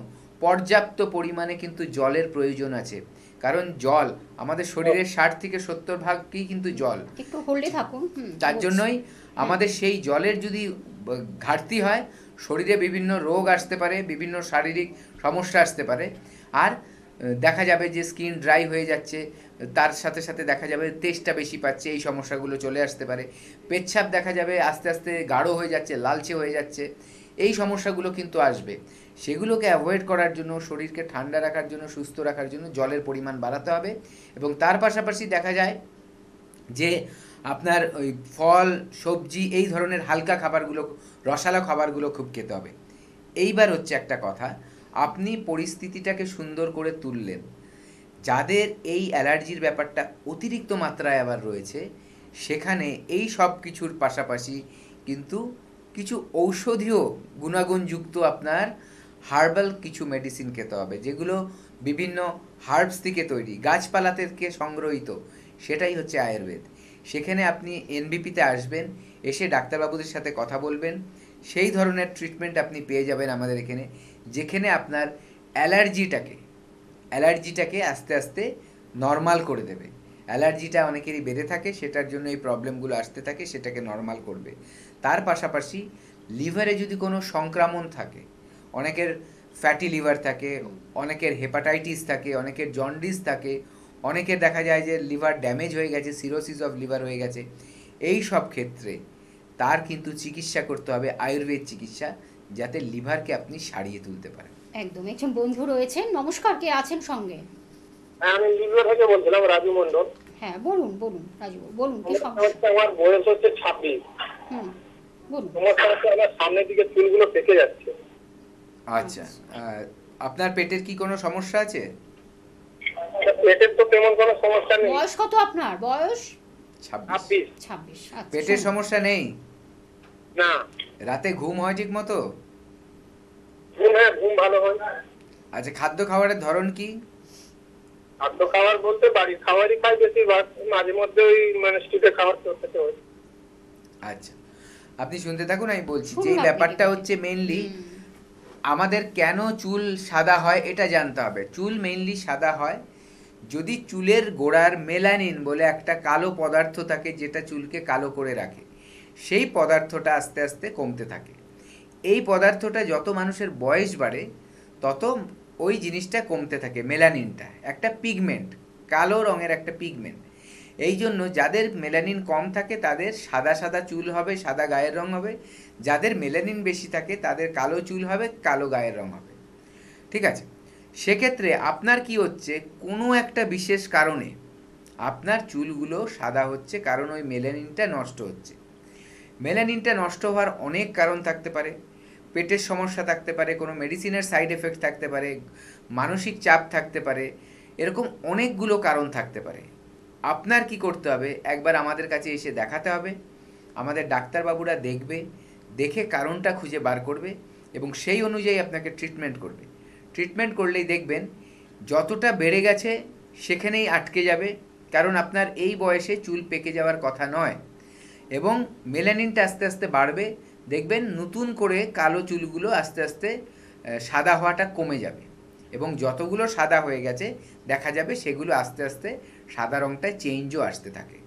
পর্যাপ্ত পরিমাণে কিন্তু জলের প্রয়োজন আছে। কারণ জল আমাদের শরীরের 60 থেকে 70% কিন্তু জল। একটু হোল্ডে থাকুন। তার জন্যই আমাদের সেই জলের যদি ঘাটতি হয়, শরীরে বিভিন্ন রোগ আসতে পারে, বিভিন্ন শারীরিক সমস্যা আসতে পারে। আর দেখা যাবে যে স্কিন ড্রাই হয়ে যাচ্ছে, তার সাথে সাথে দেখা যাবে তেষ্টা বেশি পাচ্ছে, এই সমস্যাগুলো চলে আসতে পারে। পেচ্ছাপ দেখা যাবে আস্তে আস্তে গাঢ় হয়ে যাচ্ছে, লালচে হয়ে যাচ্ছে, এই সমস্যাগুলো কিন্তু আসবে। সেগুলোকে অ্যাভয়েড করার জন্য, শরীরকে ঠান্ডা রাখার জন্য, সুস্থ রাখার জন্য জলের পরিমাণ বাড়াতে হবে। এবং তার পাশাপাশি দেখা যায় যে আপনার ওই ফল, সবজি, এই ধরনের হালকা খাবারগুলো, রসালো খাবারগুলো খুব খেতে হবে। এইবার হচ্ছে একটা কথা, আপনি পরিস্থিতিটাকে সুন্দর করে তুললেন। যাদের এই অ্যালার্জির ব্যাপারটা অতিরিক্ত মাত্রায় আবার রয়েছে, সেখানে এই সব কিছুর পাশাপাশি কিন্তু কিছু ঔষধীয় গুণাগুণযুক্ত আপনার হার্বাল কিছু মেডিসিন খেতে হবে, যেগুলো বিভিন্ন হার্বস থেকে তৈরি, গাছপালা থেকে সংগ্রহীত। সেটাই হচ্ছে আয়ুর্বেদ। সেখানে আপনি এনবিপিতে আসবেন, এসে ডাক্তারবাবুদের সাথে কথা বলবেন, সেই ধরনের ট্রিটমেন্ট আপনি পেয়ে যাবেন আমাদের এখানে, যেখানে আপনার অ্যালার্জিটাকে আস্তে আস্তে নর্মাল করে দেবে। অ্যালার্জিটা অনেকেরই বেড়ে থাকে, সেটার জন্য এই প্রবলেমগুলো আসতে থাকে, সেটাকে নর্মাল করবে। তার পাশাপাশি লিভারে যদি কোনো সংক্রমণ থাকে, অনেকের ফ্যাটি লিভার থাকে, অনেকের হেপাটাইটিস থাকে, অনেকের জন্ডিস থাকে, অনেকের দেখা যায় যে লিভার ড্যামেজ হয়ে গেছে, সিরোসিস অফ লিভার হয়ে গেছে, এই সব ক্ষেত্রে তার কিন্তু চিকিৎসা করতে হবে আয়ুর্বেদ চিকিৎসা, যাতে লিভারকে আপনি সারিয়ে তুলতে পারেন। একদম। একজন বন্ধু রয়েছেন, নমস্কার, কে আছেন সঙ্গে? হ্যাঁ, আমি লিবিয়া থেকে বলছিলাম, রাজু মন্ডল। হ্যাঁ, বলুন বলুন রাজু, বলুন কি সমস্যা? আমার বয়স হচ্ছে 26। বলুন। সমস্যা হচ্ছে আমার সামনের দিকে চুলগুলো পেকে যাচ্ছে। আচ্ছা, আপনার পেটের কি কোনো সমস্যা আছে? পেটের তো তেমন কোনো সমস্যা নেই। বয়স কত আপনার? বয়স 26। 26। আচ্ছা, পেটের সমস্যা নেই? না। রাতে ঘুম হয় ঠিক মতো? হ্যাঁ, ঘুম ভালো হয়। আচ্ছা, খাদ্য খাবারের ধরন কি? খাদ্য খাবার বলতে বাড়ির খাবারই খাই বেশিরভাগ, মাঝে মধ্যে ওই মানে স্ট্রিটের খাবার খেতে হয়। আচ্ছা, আপনি শুনতে থাকুন, আমি বলছি শুনুন যে এই আপনি ব্যাপারটা কি হচ্ছে মেইনলি আমাদের কেন চুল সাদা হয় এটা জানতে হবে। চুল মেইনলি সাদা হয় যদি চুলের গোড়ার মেলানিন বলে একটা কালো পদার্থ থাকে, যেটা চুলকে কালো করে রাখে, সেই পদার্থটা আস্তে আস্তে কমতে থাকে। এই পদার্থটা যত মানুষের বয়স বাড়ে তত ওই জিনিসটা কমতে থাকে। মেলানিনটা একটা পিগমেন্ট, কালো রঙের একটা পিগমেন্ট। এই জন্য যাদের মেলানিন কম থাকে তাদের সাদা সাদা চুল হবে, সাদা গায়ের রং হবে। যাদের মেলানিন বেশি থাকে তাদের কালো চুল হবে, কালো গায়ের রং হবে। ঠিক আছে? সেক্ষেত্রে আপনার কি হচ্ছে, কোনো একটা বিশেষ কারণে আপনার চুলগুলো সাদা হচ্ছে, কারণ ওই মেলানিনটা নষ্ট হচ্ছে। মেলানিনটা নষ্ট হওয়ার অনেক কারণ থাকতে পারে। পেটের সমস্যা থাকতে পারে, কোনো মেডিসিনের সাইড এফেক্ট থাকতে পারে, মানসিক চাপ থাকতে পারে, এরকম অনেকগুলো কারণ থাকতে পারে। আপনার কি করতে হবে, একবার আমাদের কাছে এসে দেখাতে হবে। আমাদের ডাক্তারবাবুরা দেখবে, দেখে কারণটা খুঁজে বার করবে এবং সেই অনুযায়ী আপনাকে ট্রিটমেন্ট করবে। ট্রিটমেন্ট করলেই দেখবেন যতটা বেড়ে গেছে সেখানেই আটকে যাবে, কারণ আপনার এই বয়সে চুল পেকে যাওয়ার কথা নয়। এবং মেলানিনটা আস্তে আস্তে বাড়বে, দেখবেন নতুন করে কালো চুলগুলো আস্তে আস্তে সাদা হওয়াটা কমে যাবে, এবং যতগুলো সাদা হয়ে গেছে দেখা যাবে সেগুলো আস্তে আস্তে সাদা রঙটা চেঞ্জও আসতে থাকে।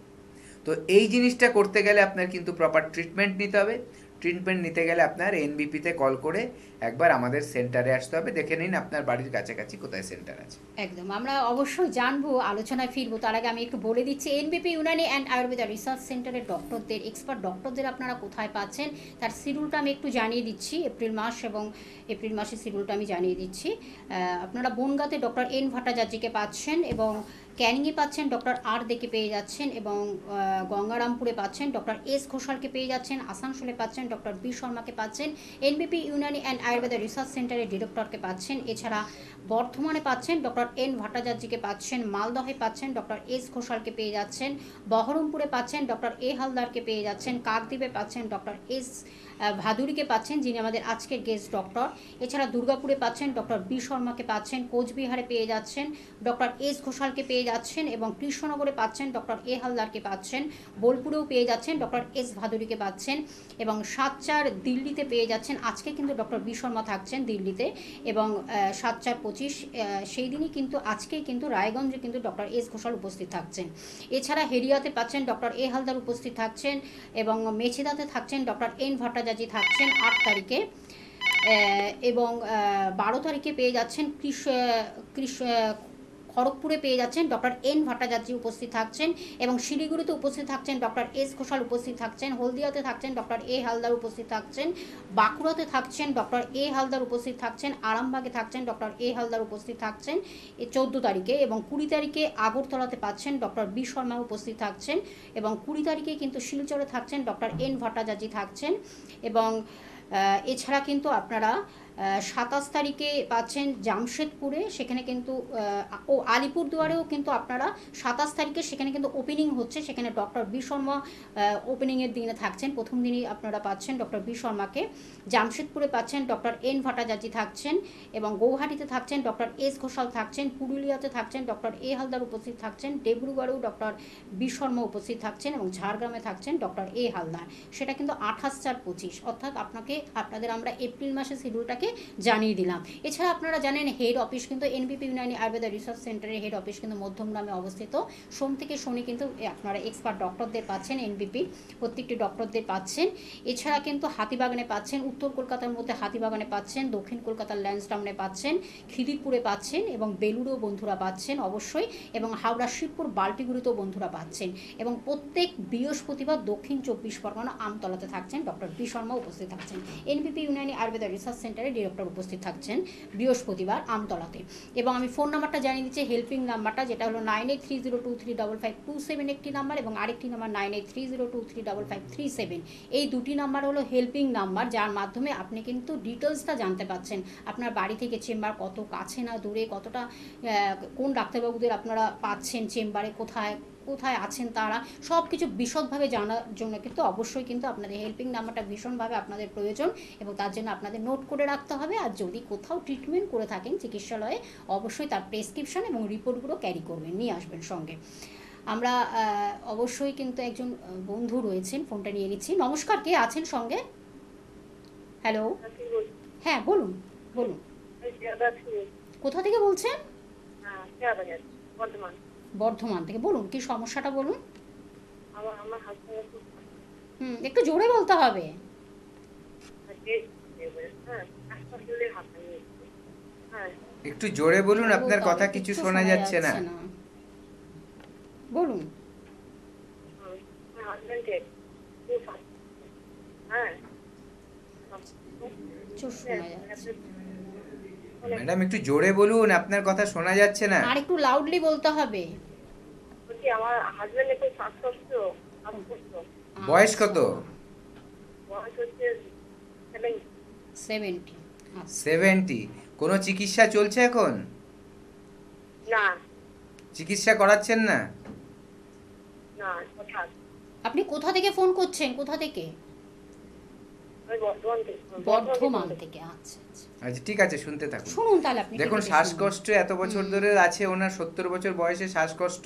তো এই জিনিসটা করতে গেলে আপনার কিন্তু প্রপার ট্রিটমেন্ট নিতে হবে। ট্রিটমেন্ট নিতে গেলে আপনার এনবিপিতে কল করে একবার আমাদের সেন্টারে আসতে হবে। দেখে নিন আপনার বাড়ির কাছাকাছি কোথায় সেন্টার আছে। একদম, আমরা অবশ্যই জানবো, আলোচনায় ফিরবো। তার আগে আমি একটু বলে দিচ্ছি, এনবিপি ইউনানি অ্যান্ড আয়ুর্বেদা রিসার্চ সেন্টারের ডক্টরদের, এক্সপার্ট ডক্টরদের আপনারা কোথায় পাচ্ছেন তার শিডিউলটা আমি একটু জানিয়ে দিচ্ছি। এপ্রিল মাস এবং এপ্রিল মাসের শিডিউলটা আমি জানিয়ে দিচ্ছি। আপনারা বনগাঁতে ডক্টর এন ভট্টাচার্যকে পাচ্ছেন, এবং ক্যানিংয়ে পাচ্ছেন ডক্টর আর দেকে পেয়ে যাচ্ছেন, এবং গঙ্গারামপুরে পাচ্ছেন ডক্টর এস ঘোষালকে পেয়ে যাচ্ছেন, আসানসোলে পাচ্ছেন ডক্টর বি শর্মাকে পাচ্ছেন, এনবিপি ইউনানি অ্যান্ড আয়ুর্বেদা রিসার্চ সেন্টারের ডিরেক্টরকে পাচ্ছেন। এছাড়া বর্ধমানে পাচ্ছেন ডক্টর এন ভট্টাচার্যকে পাচ্ছেন, মালদহে পাচ্ছেন ডক্টর এস ঘোষালকে পেয়ে যাচ্ছেন, বহরমপুরে পাচ্ছেন ডক্টর এ হালদারকে পেয়ে যাচ্ছেন, কাকদ্বীপে পাচ্ছেন ডক্টর এস ভাদুরীকে পাচ্ছেন, যিনি আমাদের আজকের গেস্ট ডক্টর। এছাড়া দুর্গাপুরে পাচ্ছেন ডক্টর বি শর্মাকে পাচ্ছেন, কোচবিহারে পেয়ে যাচ্ছেন ডক্টর এস ঘোষালকে পেয়ে যাচ্ছেন, এবং কৃষ্ণনগরে পাচ্ছেন ডক্টর এ হালদারকে পাচ্ছেন, বোলপুরেও পেয়ে যাচ্ছেন ডক্টর এস ভাদুরীকে পাচ্ছেন, এবং 7-4 দিল্লিতে পেয়ে যাচ্ছেন। আজকে কিন্তু ডক্টর বি শর্মা থাকছেন দিল্লিতে, এবং 7-4-25 সেই দিনই কিন্তু আজকেই কিন্তু রায়গঞ্জে কিন্তু ডক্টর এস ঘোষাল উপস্থিত থাকছেন। এছাড়া হেরিয়াতে পাচ্ছেন ডক্টর এ হালদার উপস্থিত থাকছেন, এবং মেছেদাতে থাকছেন ডক্টর এন ভট্টাচার্য থাকছেন 8 তারিখে, এবং 12 তারিখে পেয়ে যাচ্ছেন খড়গপুরে পেয়ে যাচ্ছেন ডক্টর এন ভট্টাচার্য উপস্থিত থাকছেন, এবং শিলিগুড়িতে উপস্থিত থাকছেন ডক্টর এস ঘোষাল উপস্থিত থাকছেন, হলদিয়াতে থাকছেন ডক্টর এ হালদার উপস্থিত থাকছেন, বাঁকুড়াতে থাকছেন ডক্টর এ হালদার উপস্থিত থাকছেন, আরামবাগে থাকছেন ডক্টর এ হালদার উপস্থিত থাকছেন 14 তারিখে, এবং 20 তারিখে আগরতলাতে পাচ্ছেন ডক্টর বি শর্মা উপস্থিত থাকছেন, এবং 20 তারিখে কিন্তু শিলচরে থাকছেন ডক্টর এন ভট্টাচার্য থাকছেন। এবং এছাড়া কিন্তু আপনারা 27 তারিখে পাচ্ছেন জামশেদপুরে, সেখানে কিন্তু আলিপুরদুয়ারেও কিন্তু আপনারা 27 তারিখে সেখানে কিন্তু ওপেনিং হচ্ছে, সেখানে ডক্টর বি শর্মা ওপেনিংয়ের দিনে থাকছেন। প্রথম দিনই আপনারা পাচ্ছেন ডক্টর বি শর্মাকে। জামশেদপুরে পাচ্ছেন ডক্টর এন ভট্টাচার্য থাকছেন, এবং গৌহাটিতে থাকছেন ডক্টর এস ঘোষাল থাকছেন, পুরুলিয়াতে থাকছেন ডক্টর এ হালদার উপস্থিত থাকছেন, ডিব্রুগড়েও ডক্টর বি শর্মা উপস্থিত থাকছেন, এবং ঝাড়গ্রামে থাকছেন ডক্টর এ হালদার। সেটা কিন্তু 28-4-25, অর্থাৎ আপনাদের আমরা এপ্রিল মাসের শিডিউলটাকে জানিয়ে দিলাম। এছাড়া আপনারা জানেন হেড অফিস কিন্তু এনবিপি ইউনানি আয়ুর্বেদা রিসার্চ সেন্টারের হেড অফিস কিন্তু মধ্যমগ্রামে অবস্থিত। সোম থেকে শনি কিন্তু আপনারা এক্সপার্ট ডক্টরদের পাচ্ছেন, এনবিপি প্রত্যেকটি ডক্টরদের পাচ্ছেন। এছাড়া কিন্তু হাতিবাগানে পাচ্ছেন, উত্তর কলকাতার মধ্যে হাতিবাগানে পাচ্ছেন, দক্ষিণ কলকাতার ল্যান্সডাউনে পাচ্ছেন, খিদিরপুরে পাচ্ছেন, এবং বেলুড়েও বন্ধুরা পাচ্ছেন অবশ্যই, এবং হাওড়া শিবপুর বাল্টিগুড়িতেও বন্ধুরা পাচ্ছেন, এবং প্রত্যেক বৃহস্পতিবার দক্ষিণ 24 পরগনা আমতলাতে থাকছেন ডক্টর বি শর্মা উপস্থিত থাকছেন। এনবিপি ইউনানি আয়ুর্বেদা রিসার্চ সেন্টারের ডিরেক্টর উপস্থিত থাকছেন বৃহস্পতিবার আমতলাতে। এবং আমি ফোন নাম্বারটা জানিয়ে দিচ্ছি, হেল্পিং নাম্বারটা, যেটা হলো 9830235527 একটি নাম্বার, এবং আরেকটি নাম্বার 9830235537। এই দুটি নাম্বার হলো হেল্পিং নাম্বার, যার মাধ্যমে আপনি কিন্তু ডিটেলসটা জানতে পাচ্ছেন। আপনার বাড়ি থেকে চেম্বার কত কাছে না দূরে, কতটা কোন ডাক্তারবাবুদের আপনারা পাচ্ছেন চেম্বারে, কোথায় কোথায় আছেন তারা, সব কিছু বিশদভাবে জানার জন্য কিন্তু অবশ্যই কিন্তু আপনাদের হেল্পিং নাম্বারটা ভীষণভাবে আপনাদের প্রয়োজন, এবং তার জন্য আপনাদের নোট করে রাখতে হবে। আর যদি কোথাও ট্রিটমেন্ট করে থাকেন চিকিৎসালয়ে, অবশ্যই তার প্রেসক্রিপশন এবং রিপোর্টগুলো ক্যারি করবেন, নিয়ে আসবেন সঙ্গে। আমরা অবশ্যই কিন্তু একজন বন্ধু রয়েছেন, ফোনটা নিয়ে নিচ্ছি। নমস্কার, কে আছেন সঙ্গে? হ্যালো, হ্যাঁ বলুন বলুন, কোথা থেকে বলছেন? বর্ধমান থেকে। বলুন কি সমস্যাটা বলুন। একটু জোরে বলতে হবে। একটু জোরে বলুন, আপনার কথা কিছু শোনা যাচ্ছে না। বলুন। ম্যাডাম একটু জোরে বলুন, আপনার কথা শোনা যাচ্ছে না। আর একটু লাউডলি বলতে হবে। আমার হাজবেন্ড একটু শ্বাসকষ্ট। বয়স কত? বয়স হচ্ছে 70। 70। কোনো চিকিৎসা চলছে এখন? না। চিকিৎসা করাচ্ছেন না? না। কোথা? আপনি কোথা থেকে ফোন করছেন? কোথা থেকে? আমি বর্ধমান থেকে। আচ্ছা আচ্ছা, আচ্ছা ঠিক আছে, শুনতে থাকুন। শুনুন তাহলে আপনি। দেখুন, ঠিক আছে, শ্বাসকষ্ট এত বছর ধরে আছে ওনার, 70 বছর বয়সে শ্বাসকষ্ট,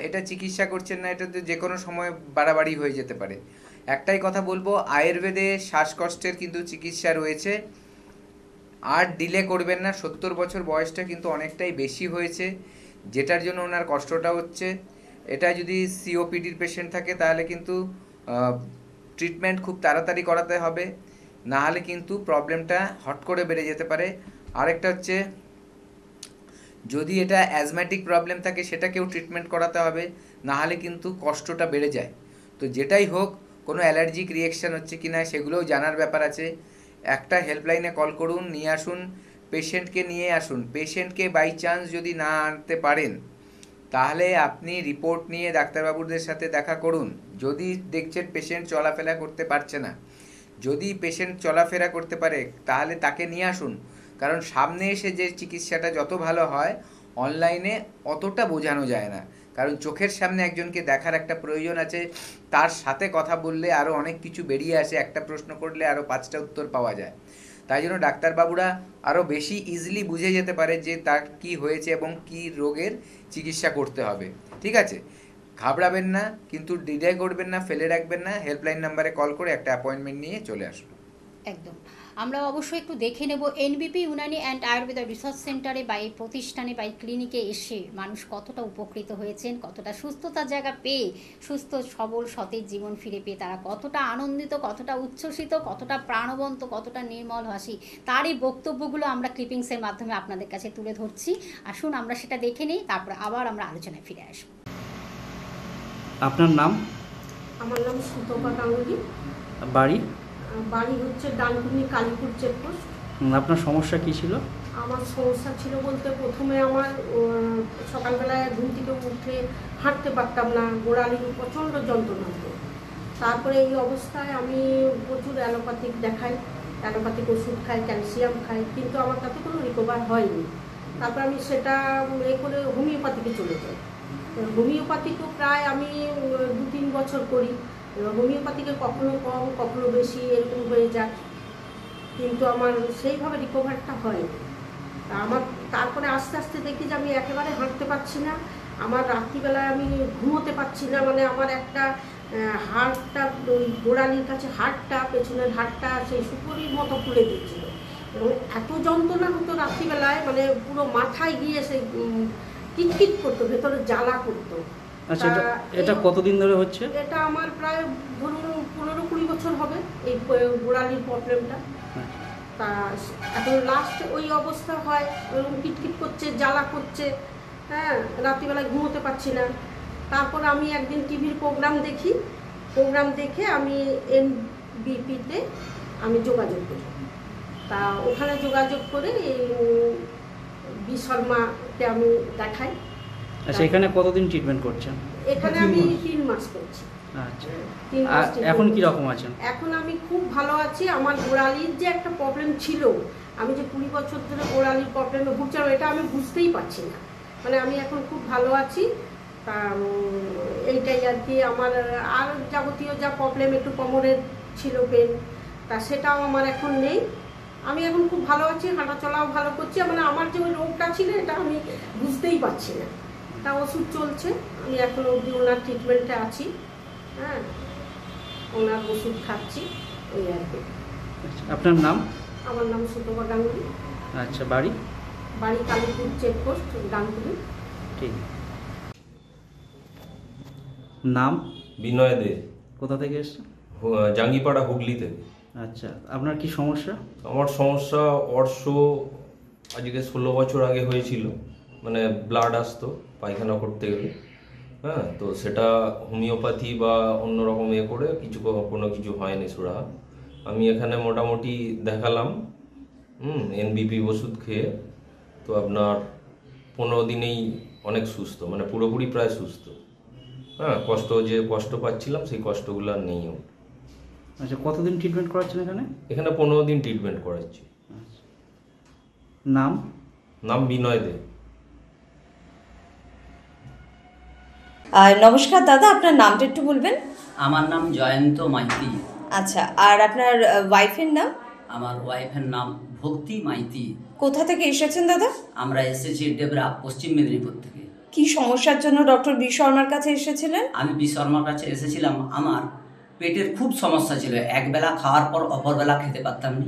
এটা চিকিৎসা করছেন না, এটা তো যে কোনো সময় বাড়াবাড়ি হয়ে যেতে পারে। একটাই কথা বলবো, আয়ুর্বেদে শ্বাসকষ্টের কিন্তু চিকিৎসা রয়েছে, আর ডিলে করবেন না। 70 বছর বয়সটা কিন্তু অনেকটাই বেশি হয়েছে, যেটার জন্য ওনার কষ্টটা হচ্ছে। এটা যদি সিওপিডির পেশেন্ট থাকে তাহলে কিন্তু ট্রিটমেন্ট খুব তাড়াতাড়ি করাতে হবে, না হলে কিন্তু প্রবলেমটা হট করে বেড়ে যেতে পারে। আরেকটা হচ্ছে, যদি এটা অ্যাজম্যাটিক প্রবলেম থাকে সেটাকেও ট্রিটমেন্ট করাতে হবে, না হলে কিন্তু কষ্টটা বেড়ে যায়। তো যেটাই হোক, কোনো অ্যালার্জিক রিয়েকশান হচ্ছে কি না সেগুলোও জানার ব্যাপার আছে। একটা হেল্পলাইনে কল করুন, নিয়ে আসুন, পেশেন্টকে নিয়ে আসুন। পেশেন্টকে বাই চান্স যদি না আনতে পারেন তাহলে আপনি রিপোর্ট নিয়ে ডাক্তারবাবুদের সাথে দেখা করুন। যদি দেখছেন পেশেন্ট চলাফেরা করতে পারছে না, যদি পেশেন্ট চলাফেরা করতে পারে তাহলে তাকে নিয়ে আসুন। কারণ সামনে এসে যে চিকিৎসাটা যত ভালো হয়, অনলাইনে অতটা বোঝানো যায় না। কারণ চোখের সামনে একজনকে দেখার একটা প্রয়োজন আছে, তার সাথে কথা বললে আরও অনেক কিছু বেরিয়ে আসে, একটা প্রশ্ন করলে আরও 5টা উত্তর পাওয়া যায়। তাই জন্য ডাক্তারবাবুরা আরও বেশি ইজিলি বুঝে যেতে পারে যে তার কি হয়েছে এবং কি রোগের চিকিৎসা করতে হবে। ঠিক আছে, ঘাবড়াবেন না, কিন্তু ডিলে করবেন না, ফেলে রাখবেন না। হেল্পলাইন নাম্বারে কল করে একটা অ্যাপয়েন্টমেন্ট নিয়ে চলে আসুন। একদম। আমরা অবশ্যই একটু দেখে নেব এনবিপি ইউনানি অ্যান্ড আয়ুর্বেদা রিসার্চ সেন্টারে বা এই প্রতিষ্ঠানে বা এই ক্লিনিকে এসে মানুষ কতটা উপকৃত হয়েছেন, কতটা সুস্থতার জায়গা পেয়ে, সুস্থ সবল সতেজ জীবন ফিরে পেয়ে তারা কতটা আনন্দিত, কতটা উচ্ছ্বসিত, কতটা প্রাণবন্ত, কতটা নির্মল হাসি, তার এই বক্তব্যগুলো আমরা ক্লিপিংসের মাধ্যমে আপনাদের কাছে তুলে ধরছি। আসুন আমরা সেটা দেখে নিই, তারপর আবার আমরা আলোচনায় ফিরে আসবো। আপনার নাম? আমার নাম সুতপা গাঙ্গুলি। বাড়ি? বাড়ি হচ্ছে ডানকুনি, কালীপুর চেকপোস্ট। আপনার সমস্যা কি ছিল? আমার সমস্যা ছিল বলতে, প্রথমে আমার সকালবেলায় ঘুম থেকে উঠে হাঁটতে পারতাম না, গোড়ালির প্রচণ্ড যন্ত্রণা হতো। তারপরে এই অবস্থায় আমি প্রচুর অ্যালোপ্যাথিক দেখাই, অ্যালোপ্যাথিক ওষুধ খাই, ক্যালসিয়াম খাই, কিন্তু আমার তাতে কোনো রিকভার হয়নি। তারপর আমি সেটা করে হোমিওপ্যাথিকে চলে যাই। হোমিওপ্যাথিকেও প্রায় আমি 2-3 বছর করি। হোমিওপ্যাথিকে কখনো কম কখনো বেশি এরকম হয়ে যায়, কিন্তু আমার সেইভাবে রিকভারটা হয়নি। আমার তারপরে আস্তে আস্তে দেখি যে আমি একেবারে হাঁটতে পারছি না, আমার রাত্রিবেলায় আমি ঘুমোতে পারছি না, মানে আমার একটা হাড়টা, ওই গোড়ালির কাছে হাড়টা, পেছনের হাড়টা সেই সুপুরির মতো ফুলে দিচ্ছিল, এবং এত যন্ত্রণা হতো রাত্রিবেলায়, মানে পুরো মাথায় গিয়ে সেই কিটকিট করতো, ভেতরে জ্বালা করতো। আচ্ছা, এটা কতদিন ধরে হচ্ছে? এটা আমার প্রায় ধরুন 15-20 বছর হবে এই গোড়ালির প্রবলেমটা। তা এখন লাস্ট ওই অবস্থা হয়, ওরকম কিটকিট করছে, জ্বালা করছে, হ্যাঁ, রাত্রিবেলায় ঘুমোতে পারছি না। তারপর আমি একদিন টিভির প্রোগ্রাম দেখে আমি এনবিপিতে আমি যোগাযোগ করি। তা ওখানে যোগাযোগ করে বি শর্মাতে আমি দেখাই। আচ্ছা, এখানে কতদিন ট্রিটমেন্ট করছেন? এখানে আমি 3 মাস করছি। আচ্ছা, 3 মাস। এখন কি রকম আছেন? এখন আমি খুব ভালো আছি। আমার গোড়ালির যে একটা প্রবলেম ছিল, আমি যে 20 বছর ধরে গোড়ালির প্রবলেমে ভুগছিলাম, এটা আমি বুঝতেই পারছি না। মানে আমি এখন খুব ভালো আছি। তা এইটাই আর কি। আমার আর যাবতীয় যা প্রবলেম, একটু কোমরের ছিল পেন, তা সেটাও আমার এখন নেই। আমি এখন খুব ভালো আছি, হাঁটাচলাও ভালো করছি। মানে আমার যে ওই রোগটা ছিল এটা আমি বুঝতেই পারছি না। তা ওষুধ চলছে, আমি এখন অবধি ওনার ট্রিটমেন্টে আছি, হ্যাঁ, ওনার ওষুধ খাচ্ছি, ওই আর কি। আপনার নাম? আমার নাম সুতপা গাঙ্গুলি। আচ্ছা, বাড়ি? বাড়ি কালীপুর চেকপোস্ট, ডানকুনি। ঠিক। নাম? বিনয় দে। কোথা থেকে এসছেন? জাঙ্গিপাড়া, হুগলি থেকে। আচ্ছা, আপনার কি সমস্যা? আমার সমস্যা অর্শ আজকে 16 বছর আগে হয়েছিল। মানে ব্লাড আসতো পায়খানা করতে গেলে, হ্যাঁ, তো সেটা হোমিওপ্যাথি বা অন্যরকম করে কোনো কিছু হয়নি সুরা। আমি এখানে মোটামুটি দেখালাম, এনবিপি ওষুধ খেয়ে, তো আপনার 15 দিনেই অনেক সুস্থ, মানে পুরোপুরি প্রায় সুস্থ। হ্যাঁ, কষ্ট পাচ্ছিলাম সেই কষ্টগুলো আর নেই। আচ্ছা, কতদিন ট্রিটমেন্ট করাচ্ছেন এখানে? এখানে 15 দিন ট্রিটমেন্ট করাচ্ছি। নাম? নাম বিনয় দে। নমস্কার দাদা, আপনার নামটা একটু বলবেন? আমার নাম জয়ন্ত মাইতি। আচ্ছা, আর আপনার ওয়াইফের নাম? আমার ওয়াইফের নাম ভক্তি মাইতি। কোথা থেকে এসেছেন দাদা? আমরা এসেছি ডেবরা, পশ্চিম মেদিনীপুর থেকে। কি সমস্যার জন্য ডক্টর বি শর্মার কাছে এসেছিলেন? আমি বি শর্মার কাছে এসেছিলাম। আমার পেটের খুব সমস্যা ছিল, একবেলা খাওয়ার পর অপরবেলা খেতে পারতাম না,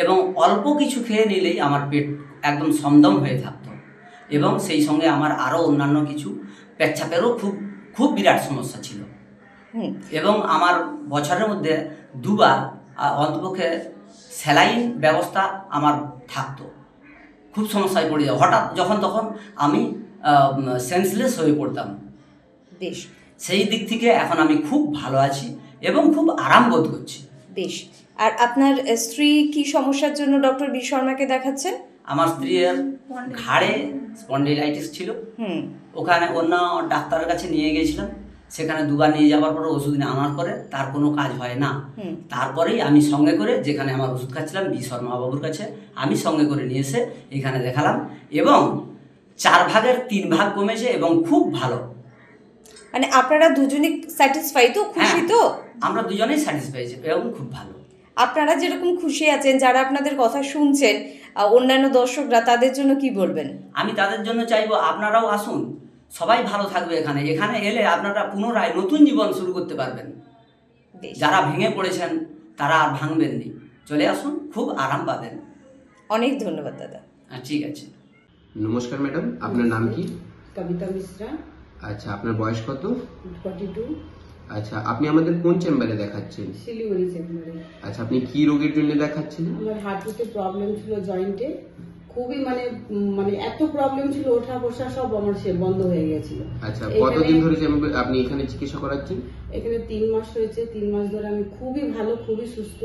এবং অল্প কিছু খেয়ে নিলেই আমার পেট একদম সমদম হয়ে থাকতো, এবং সেই সঙ্গে আমার আরও অন্যান্য কিছু পেচ্ছাপেরও খুব খুব বিরাট সমস্যা ছিল। এবং আমার বছরের মধ্যে দুবার অন্তপক্ষে স্যালাইন ব্যবস্থা আমার থাকতো। খুব সমস্যায় পড়ে যায়, হঠাৎ যখন তখন আমি সেন্সলেস হয়ে পড়তাম। বেশ, সেই দিক থেকে এখন আমি খুব ভালো আছি এবং খুব আরাম বোধ করছি। বেশ। আর আপনার স্ত্রী কি সমস্যার জন্য ডক্টর বি শর্মাকে দেখাচ্ছেন? আমার স্ত্রীর ঘাড়ে স্পন্ডিলাইটিস ছিল, ওখানে অন্য ডাক্তারের কাছে নিয়ে গিয়েছিলাম, সেখানে দুবার নিয়ে যাওয়ার পরে ওষুধ আনার পরে তার কোনো কাজ হয় না। তারপরেই আমি সঙ্গে করে, যেখানে আমার ওষুধ খাচ্ছিলাম বি শর্মা বাবুর কাছে, আমি সঙ্গে করে নিয়ে এসে এখানে দেখালাম, এবং 4 ভাগের 3 ভাগ কমেছে এবং খুব ভালো। মানে আপনারা দুজনেই স্যাটিসফাই তো, খুশি তো? আমরা দুজনেই স্যাটিসফাই এবং খুব ভালো। আপনারা যেরকম খুশি আছেন, যারা আপনাদের কথা শুনছেন, অন্যান্য দর্শকরা, তাদের জন্য কি বলবেন? আমি তাদের জন্য চাইবো আপনারাও আসুন, সবাই ভালো থাকবে। এখানে এলে আপনারা পুনরায় নতুন জীবন শুরু করতে পারবেন। যারা ভেঙে পড়েছেন তারা আর ভাঙবেননি, চলে আসুন, খুব আরাম পাবেন। অনেক ধন্যবাদ দাদা। ঠিক আছে। নমস্কার ম্যাডাম, আপনার নাম কি? কবিতা মিশ্রা। আচ্ছা, আপনার বয়স কত? 42। আচ্ছা, আপনি আমাদের কোন চেম্বারে দেখাচ্ছেন? শিলিগুড়ি চেম্বারে। আচ্ছা, আপনি কি রোগের জন্য দেখাচ্ছেন? আমার হাঁটুতে প্রবলেম ছিল, জয়েন্টে খুবই, মানে এত প্রবলেম ছিল, ওঠা বসা সব আমার বন্ধ হয়ে গেছিল। আচ্ছা, কতদিন ধরে আপনি এখানে চিকিৎসা করাচ্ছেন? এখানে 3 মাস হয়েছে। 3 মাস ধরে আমি খুবই ভালো, খুবই সুস্থ।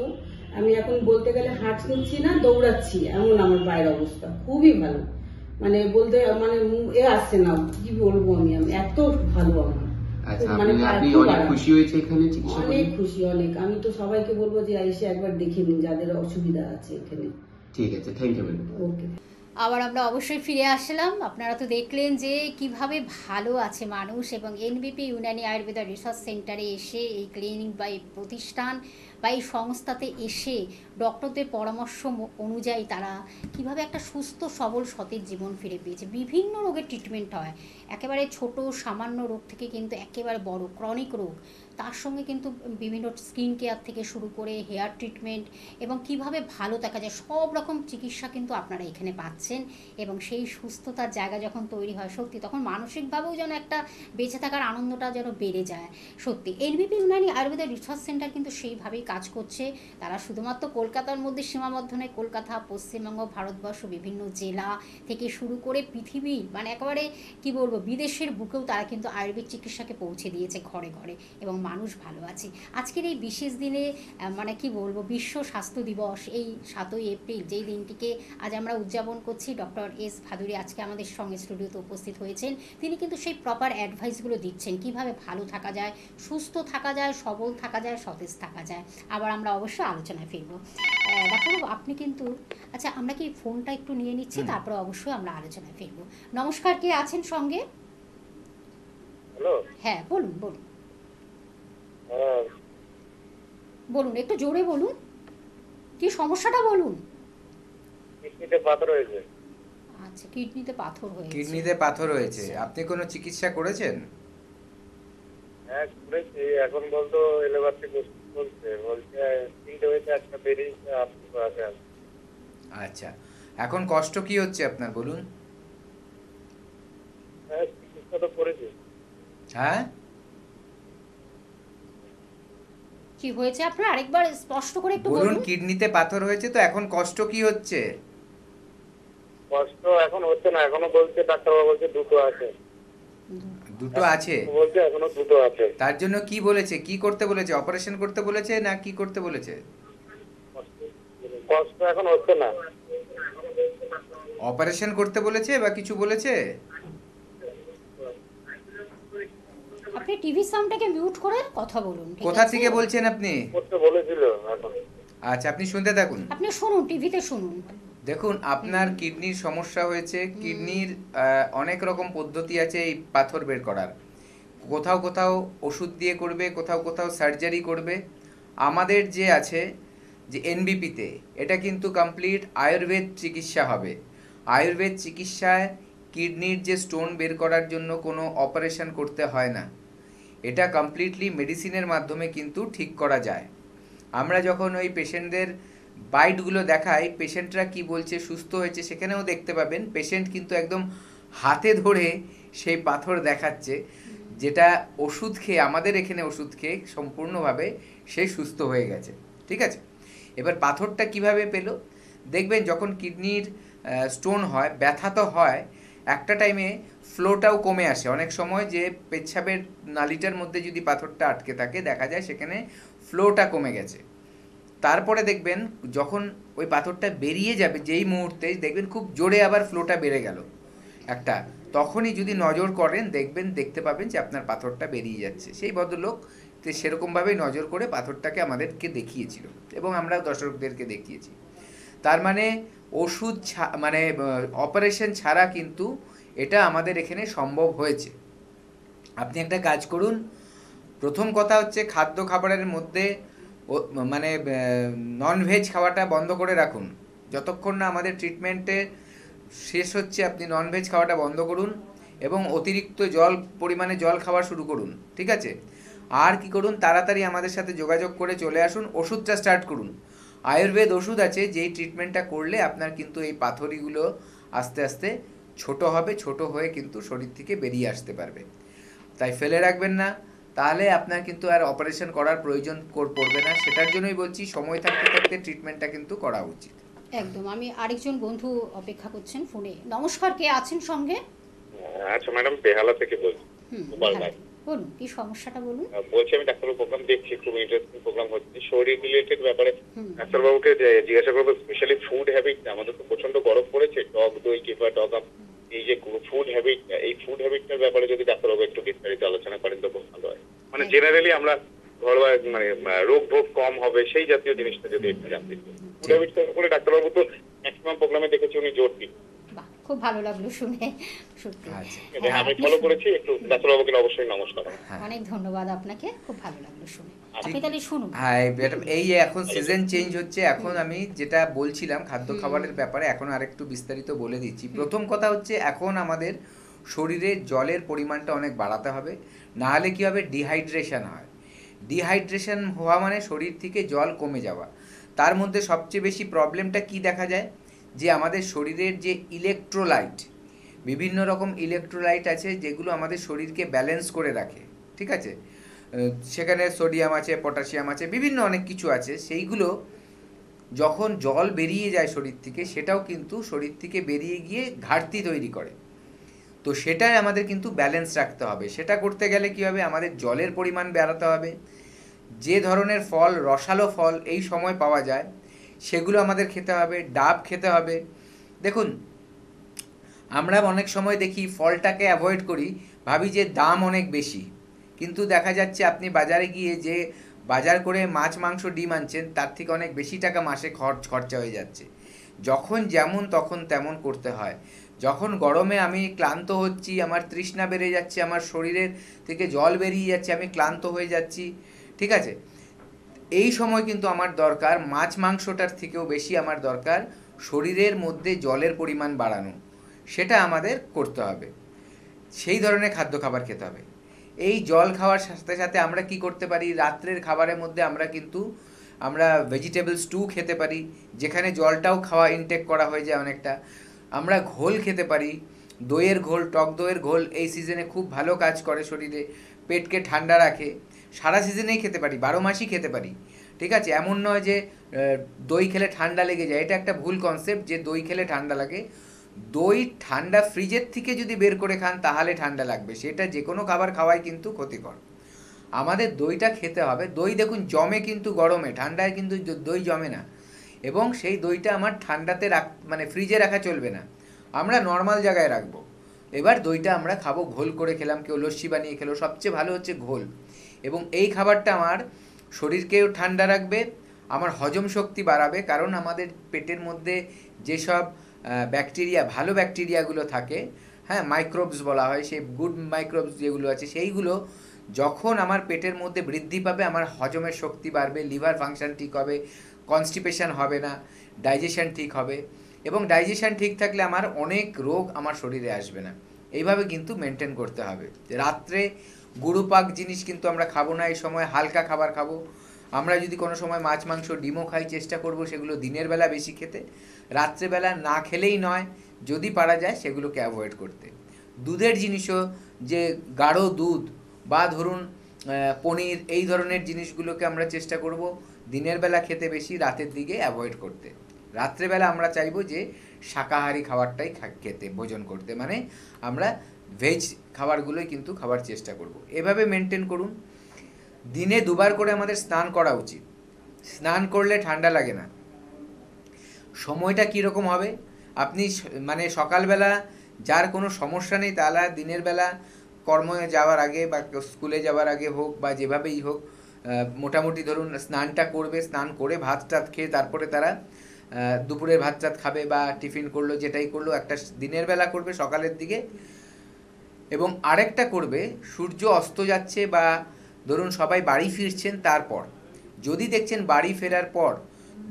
আমি এখন বলতে গেলে হাঁটছি না, দৌড়াচ্ছি, এমন আমার পায়ের অবস্থা, খুবই ভালো। মানে বলতে আসছে না, কি বলবো, আমি এত ভালো আমার। আচ্ছা, আপনি অনেক খুশি হয়েছে এখানে চিকিৎসা করে? অনেক খুশি, অনেক। আমি তো সবাইকে বলবো যে এসে একবার দেখে নিন, যাদের অসুবিধা আছে এখানে। ঠিক আছে, থ্যাংক ইউ ম্যাডাম। ওকে। আবার আমরা অবশ্যই ফিরে আসলাম। আপনারা তো দেখলেন যে কিভাবে ভালো আছে মানুষ, এবং এনবিপি ইউনানি আয়ুর্বেদা রিসার্চ সেন্টারে এসে, এই ক্লিনিক বা এই প্রতিষ্ঠান বা এই সংস্থাতে এসে ডক্টরদের পরামর্শ অনুযায়ী তারা কিভাবে একটা সুস্থ সবল সতেজ জীবন ফিরে পেয়েছে। বিভিন্ন রোগের ট্রিটমেন্ট হয়, একেবারে ছোট সামান্য রোগ থেকে কিন্তু একেবারে বড় ক্রনিক রোগ, তার সঙ্গে কিন্তু বিভিন্ন স্কিন কেয়ার থেকে শুরু করে হেয়ার ট্রিটমেন্ট, এবং কিভাবে ভালো থাকা যায়, সব রকম চিকিৎসা কিন্তু আপনারা এখানে পাচ্ছেন। এবং সেই সুস্থতার জায়গা যখন তৈরি হয়, সত্যি তখন মানসিকভাবেও যেন একটা বেঁচে থাকার আনন্দটা যেন বেড়ে যায়। সত্যি এনবিপি ইউনানি আয়ুর্বেদা রিসার্চ সেন্টার কিন্তু সেইভাবেই কাজ করছে। তারা শুধুমাত্র কলকাতার মধ্যে সীমাবদ্ধ নয়, কলকাতা, পশ্চিমবঙ্গ, ভারতবর্ষ বিভিন্ন জেলা থেকে শুরু করে পৃথিবীর একেবারে কি বলবো, বিদেশের বুকেও তারা কিন্তু আয়ুর্বেদ চিকিৎসাকে পৌঁছে দিয়েছে ঘরে ঘরে, এবং মানুষ ভালো আছে। আজকের এই বিশেষ দিনে কি বলবো, বিশ্ব স্বাস্থ্য দিবস, এই 7ই এপ্রিল, যেই দিনটিকে আজ আমরা উদযাপন করছি, ডক্টর এস ভাদুরী আজকে আমাদের সঙ্গে স্টুডিওতে উপস্থিত হয়েছেন। তিনি কিন্তু সেই প্রপার অ্যাডভাইসগুলো দিচ্ছেন, কিভাবে ভালো থাকা যায়, সুস্থ থাকা যায়, সবল থাকা যায়, সতেজ থাকা যায়। আবার আমরা অবশ্যই আলোচনায় ফিরবো। ডাক্তারবাবু, আপনি কিন্তু, আচ্ছা আমরা কি ফোনটা একটু নিয়ে নিচ্ছি, তারপরে অবশ্যই আমরা আলোচনায় ফিরবো। নমস্কার, কে আছেন সঙ্গে? হ্যাঁ, বলুন বলুন বলুন, একটু জোরে বলুন, কি সমস্যাটা বলুন। কিডনিতে পাথর হয়েছে। আচ্ছা, কিডনিতে পাথর হয়েছে। কিডনিতে পাথর হয়েছে, আপনি কোনো চিকিৎসা করেছেন? হ্যাঁ, করেছি। এখন বলতো এলোপ্যাথি বলছে 3টে হয়েছে, একটা বেরিয়েছে, আপনি আছে। আচ্ছা, এখন কষ্ট কি হচ্ছে আপনার বলুন? হ্যাঁ, চিকিৎসা তো করেছি। হ্যাঁ, কি হয়েছে আপনার আরেকবার স্পষ্ট করে একটু বলুন। বলুন। কিডনিতে পাথর হয়েছে, তো এখন কষ্ট কি হচ্ছে? কষ্ট এখন হচ্ছে না, এখনো বলছে, ডাক্তারবাবু বলছে 2টো আছে। 2টো আছে বলছে, এখনো 2টো আছে। তার জন্য কি বলেছে, কি করতে বলেছে? অপারেশন করতে বলেছে না কি করতে বলেছে? কষ্ট এখন হচ্ছে না। অপারেশন করতে বলেছে বা কিছু বলেছে? আপনি টিভি সাউন্ডটাকে মিউট করে কথা বলুন। কোথা থেকে বলছেন আপনি? করতে বলেছিল এখন। আচ্ছা, আপনি শুনতে থাকুন। আপনি শুনুন, টিভিতে শুনুন। দেখুন, আপনার কিডনির সমস্যা হয়েছে। কিডনির অনেক রকম পদ্ধতি আছে এই পাথর বের করার। কোথাও কোথাও ওষুধ দিয়ে করবে, কোথাও কোথাও সার্জারি করবে, আমাদের যে আছে যে এনবিপিতে, এটা কিন্তু কমপ্লিট আয়ুর্বেদ চিকিৎসা হবে। আয়ুর্বেদ চিকিৎসায় কিডনির যে স্টোন বের করার জন্য কোনো অপারেশন করতে হয় না, এটা কমপ্লিটলি মেডিসিনের মাধ্যমে কিন্তু ঠিক করা যায়। আমরা যখন ওই পেশেন্টদের বাইটগুলো দেখাই, পেশেন্টরা কি বলছে, সুস্থ হয়েছে, সেখানেও দেখতে পাবেন পেশেন্ট কিন্তু একদম হাতে ধরে সেই পাথর দেখাচ্ছে, যেটা ওষুধ খেয়ে, আমাদের এখানে ওষুধ খেয়ে সম্পূর্ণভাবে সে সুস্থ হয়ে গেছে। ঠিক আছে, এবার পাথরটা কিভাবে পেলো দেখবেন, যখন কিডনির স্টোন হয় ব্যথা তো হয়, একটা টাইমে ফ্লোটাও কমে আসে। অনেক সময় যে পেচ্ছাপের নালিটার মধ্যে যদি পাথরটা আটকে থাকে, দেখা যায় সেখানে ফ্লোটা কমে গেছে। তারপরে দেখবেন যখন ওই পাথরটা বেরিয়ে যাবে, যেই মুহূর্তে দেখবেন খুব জোরে আবার ফ্লোটা বেড়ে গেল একটা, তখনই যদি নজর করেন দেখতে পাবেন যে আপনার পাথরটা বেরিয়ে যাচ্ছে। সেই ভদ্রলোক সেরকমভাবেই নজর করে পাথরটাকে আমাদেরকে দেখিয়েছিল এবং আমরাও দর্শকদেরকে দেখিয়েছি। তার মানে ওষুধ মানে অপারেশন ছাড়া কিন্তু এটা আমাদের এখানে সম্ভব হয়েছে। আপনি একটা কাজ করুন, প্রথম কথা হচ্ছে খাদ্য খাবারের মধ্যে মানে ননভেজ খাওয়াটা বন্ধ করে রাখুন। যতক্ষণ না আমাদের ট্রিটমেন্টে শেষ হচ্ছে আপনি ননভেজ খাওয়াটা বন্ধ করুন এবং অতিরিক্ত পরিমাণে জল খাওয়া শুরু করুন। ঠিক আছে, আর কি করুন, তাড়াতাড়ি আমাদের সাথে যোগাযোগ করে চলে আসুন, ওষুধটা স্টার্ট করুন। আয়ুর্বেদ ওষুধ আছে, যেই ট্রিটমেন্টটা করলে আপনার কিন্তু এই পাথরিগুলো আস্তে আস্তে ছোট হবে, ছোট হয়ে কিন্তু শরীর থেকে বেরিয়ে আসতে পারবে। তাই ফেলে রাখবেন না, তাহলে আপনার কিন্তু আর অপারেশন করার প্রয়োজন পড়বে না। সেটার জন্যই বলছি, সময় থাকতে থাকতে ট্রিটমেন্টটা কিন্তু করা উচিত। একদম। আমি আরেকজন বন্ধু অপেক্ষা করছেন ফোনে। নমস্কার, কে আছেন সঙ্গে? আচ্ছা ম্যাডাম, বেহালা থেকে বলছি। বলুন, কি সমস্যাটা বলুন। বলছি আমি ডাক্তারবাবুর প্রোগ্রাম দেখছি, খুব ইন্টারেস্টিং প্রোগ্রাম হচ্ছে। শরীর রিলেটেড ব্যাপারে ডাক্তারবাবুকে জিজ্ঞাসা করবো, স্পেশালি ফুড হ্যাবিট। আমাদের তো প্রচন্ড গরম পড়েছে, টক দই কিংবা টক আপ, এই যে ফুড হ্যাবিট, এই ফুড হ্যাবিটটার ব্যাপারে যদি ডাক্তারবাবু একটু বিস্তারিত আলোচনা করেন তো খুব ভালো হয়। মানে জেনারেলি আমরা ঘরোয়া মানে রোগ ভোগ কম হবে সেই জাতীয় জিনিসটা যদি একটু জানতে। ফুড হ্যাবিটটার উপরে ডাক্তারবাবু তো ম্যাক্সিমাম প্রোগ্রামে দেখেছি উনি জোর দিন। খুব ভালো লাগলো শুনে, সত্যি আমি ফলো করেছি। একটু ডাক্তারবাবুকে অবশ্যই নমস্কার। অনেক ধন্যবাদ আপনাকে, খুব ভালো লাগলো শুনে। আপনি তাহলে শুনুন। হ্যাঁ ম্যাডাম, এই এখন সিজন চেঞ্জ হচ্ছে। এখন আমি যেটা বলছিলাম খাদ্য খাবারের ব্যাপারে, এখন আরেকটু বিস্তারিত বলে দিচ্ছি। প্রথম কথা হচ্ছে, এখন আমাদের শরীরে জলের পরিমাণটা অনেক বাড়াতে হবে, না হলে কি হবে, ডিহাইড্রেশন হয়। ডিহাইড্রেশন হওয়া মানে শরীর থেকে জল কমে যাওয়া। তার মধ্যে সবচেয়ে বেশি প্রবলেমটা কি দেখা যায়, যে আমাদের শরীরের যে ইলেকট্রোলাইট, বিভিন্ন রকম ইলেকট্রোলাইট আছে যেগুলো আমাদের শরীরকে ব্যালেন্স করে রাখে। ঠিক আছে, সেখানে সোডিয়াম আছে, পটাশিয়াম আছে, বিভিন্ন অনেক কিছু আছে। সেইগুলো যখন জল বেরিয়ে যায় শরীর থেকে, সেটাও কিন্তু শরীর থেকে বেরিয়ে গিয়ে ঘাটতি তৈরি করে। তো সেটাই আমাদের কিন্তু ব্যালেন্স রাখতে হবে। সেটা করতে গেলে কী হবে, আমাদের জলের পরিমাণ বাড়াতে হবে। যে ধরনের ফল, রসালো ফল এই সময় পাওয়া যায়, সেগুলো আমাদের খেতে হবে। ডাব খেতে হবে। দেখুন, আমরা অনেক সময় দেখি ফলটাকে অ্যাভয়েড করি, ভাবি যে দাম অনেক বেশি, কিন্তু দেখা যাচ্ছে আপনি বাজারে গিয়ে যে বাজার করে মাছ মাংস ডিম আনছেন, তার থেকে অনেক বেশি টাকা মাসে খরচা হয়ে যাচ্ছে। যখন যেমন তখন তেমন করতে হয়। যখন গরমে আমি ক্লান্ত হচ্ছি, আমার তৃষ্ণা বেড়ে যাচ্ছে, আমার শরীরের থেকে জল বেরিয়ে যাচ্ছে, আমি ক্লান্ত হয়ে যাচ্ছি, ঠিক আছে, এই সময় কিন্তু আমার দরকার মাছ মাংসটার থেকেও বেশি আমার দরকার শরীরের মধ্যে জলের পরিমাণ বাড়ানো। সেটা আমাদের করতে হবে। সেই ধরনের খাদ্য খাবার খেতে হবে। এই জল খাওয়ার সাথে সাথে আমরা কি করতে পারি, রাত্রের খাবারের মধ্যে আমরা ভেজিটেবল স্টু খেতে পারি, যেখানে জলটাও খাওয়া ইনটেক করা হয়ে যায় অনেকটা। আমরা ঘোল খেতে পারি, দইয়ের ঘোল, টক দইয়ের ঘোল এই সিজনে খুব ভালো কাজ করে, শরীরে পেটকে ঠান্ডা রাখে। সারা সিজনেই খেতে পারি, 12 মাসই খেতে পারি। ঠিক আছে, এমন নয় যে দই খেলে ঠান্ডা লেগে যায়, এটা একটা ভুল কনসেপ্ট যে দই খেলে ঠান্ডা লাগে। দই ঠান্ডা ফ্রিজের থেকে যদি বের করে খান তাহলে ঠান্ডা লাগবে, সেটা যে কোনো খাবার খাওয়াই কিন্তু ক্ষতিকর। আমাদের দইটা খেতে হবে। দই দেখুন জমে কিন্তু গরমে, ঠান্ডায় কিন্তু দই জমে না। এবং সেই দইটা আমার ঠান্ডাতে মানে ফ্রিজে রাখা চলবে না, আমরা নর্মাল জায়গায় রাখবো। এবার দইটা আমরা খাবো, ঘোল করে খেলাম, কেউ লস্যি বানিয়ে খেলো, সবচেয়ে ভালো হচ্ছে ঘোল। এবং এই খাবারটা আমার শরীরকেও ঠান্ডা রাখবে, আমার হজম শক্তি বাড়াবে। কারণ আমাদের পেটের মধ্যে যেসব ব্যাকটেরিয়া, ভালো ব্যাকটেরিয়াগুলো থাকে, হ্যাঁ মাইক্রোবস বলা হয়, সেই গুড মাইক্রোবস যেগুলো আছে, সেইগুলো যখন আমার পেটের মধ্যে বৃদ্ধি পাবে আমার হজমের শক্তি বাড়বে, লিভার ফাংশন ঠিক হবে, কনস্টিপেশন হবে না, ডাইজেশন ঠিক হবে, এবং ডাইজেশন ঠিক থাকলে আমার অনেক রোগ আমার শরীরে আসবে না। এইভাবে কিন্তু মেনটেন করতে হবে। রাত্রে গুরুপাক জিনিস কিন্তু আমরা খাবো না, এই সময় হালকা খাবার খাবো। আমরা যদি কোনো সময় মাছ মাংস ডিমও খাই, চেষ্টা করব সেগুলো দিনের বেলা বেশি খেতে, রাত্রেবেলা না খেলেই নয়, যদি পারা যায় সেগুলোকে অ্যাভয়েড করতে। দুধের জিনিসও, যে গাঢ় দুধ বা ধরুন পনির, এই ধরনের জিনিসগুলোকে আমরা চেষ্টা করব দিনের বেলা খেতে বেশি, রাতের দিকে অ্যাভয়েড করতে। রাত্রেবেলা আমরা চাইবো যে শাকাহারি খাবারটাই খেতে, ভোজন করতে, মানে আমরা ভেজ খাবারগুলোই কিন্তু খাবার চেষ্টা করব। এভাবে মেনটেন করুন। দিনে 2 বার করে আমাদের স্নান করা উচিত। স্নান করলে ঠান্ডা লাগে না। সময়টা কীরকম হবে, আপনি মানে সকালবেলা যার কোনো সমস্যা নেই তারা দিনের বেলা কর্মে যাওয়ার আগে বা স্কুলে যাওয়ার আগে হোক বা যেভাবেই হোক, মোটামুটি ধরুন স্নানটা করবে, স্নান করে ভাত টাত খেয়ে তারপরে তারা দুপুরের ভাত টাত খাবে বা টিফিন করলো, যেটাই করলো, একটা দিনের বেলা করবে সকালের দিকে। এবং আরেকটা করবে সূর্য অস্ত যাচ্ছে বা ধরুন সবাই বাড়ি ফিরছেন, তারপর যদি দেখছেন বাড়ি ফেরার পর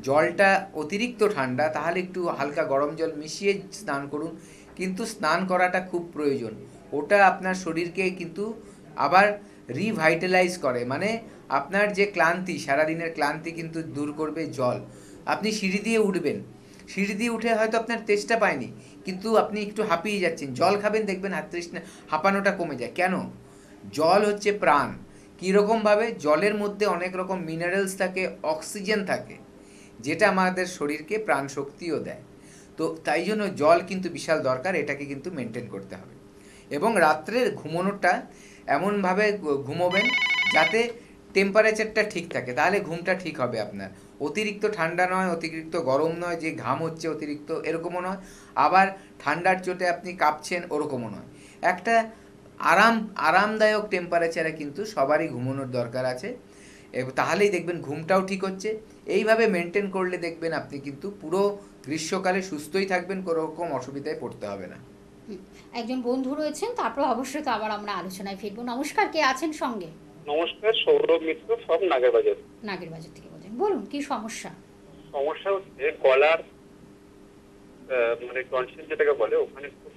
জলটা অতিরিক্ত ঠান্ডা, তাহলে একটু হালকা গরম জল মিশিয়ে স্নান করুন। কিন্তু স্নান করাটা খুব প্রয়োজন, ওটা আপনার শরীরকে কিন্তু আবার রিভাইটালাইজ করে, মানে আপনার যে ক্লান্তি, সারাদিনের ক্লান্তি কিন্তু দূর করবে জল। আপনি সিঁড়ি দিয়ে উঠবেন, সিঁড়ি দিয়ে উঠে হয়তো আপনার তেষ্টা পায়নি, কিন্তু আপনি একটু হাঁপিয়ে যাচ্ছেন, জল খাবেন, দেখবেন হাঁপানোটা কমে যায়। কেন? জল হচ্ছে প্রাণ। কীরকমভাবে? জলের মধ্যে অনেক রকম মিনারেলস থাকে, অক্সিজেন থাকে, যেটা আমাদের শরীরকে প্রাণ শক্তিও দেয়। তো তাই জন্য জল কিন্তু বিশাল দরকার, এটাকে কিন্তু মেনটেন করতে হবে। এবং রাত্রের ঘুমানোটা এমনভাবে ঘুমোবেন যাতে টেম্পারেচারটা ঠিক থাকে, তাহলে ঘুমটা ঠিক হবে আপনার। অতিরিক্ত ঠান্ডা নয়, অতিরিক্ত গরম নয়, যে ঘাম হচ্ছে অতিরিক্ত এরকমও নয়, আবার ঠান্ডার চোটে আপনি কাঁপছেন ওরকমও নয়। একটা আরামদায়ক টেম্পারেচারে কিন্তু সবারই ঘুমানোর দরকার আছে, তাহলেই দেখবেন ঘুমটাও ঠিক হচ্ছে। এইভাবে মেনটেন করলে দেখবেন আপনি কিন্তু পুরো গ্রীষ্মকালে সুস্থই থাকবেন, কোনো রকম অসুবিধায় পড়তে হবে না। একজন বন্ধু রয়েছেন, তারপর অবশ্যই তো আবার আমরা আলোচনায় ফিরবো। নমস্কার, কে আছেন সঙ্গে? নমস্কার, সৌরভ মিত্র, সব নাগেরবাজার। নাগেরবাজার থেকে বলছেন, বলুন কি সমস্যা? সমস্যা হচ্ছে গলার মানে টনসিল যেটাকে বলে, ওখানে খুব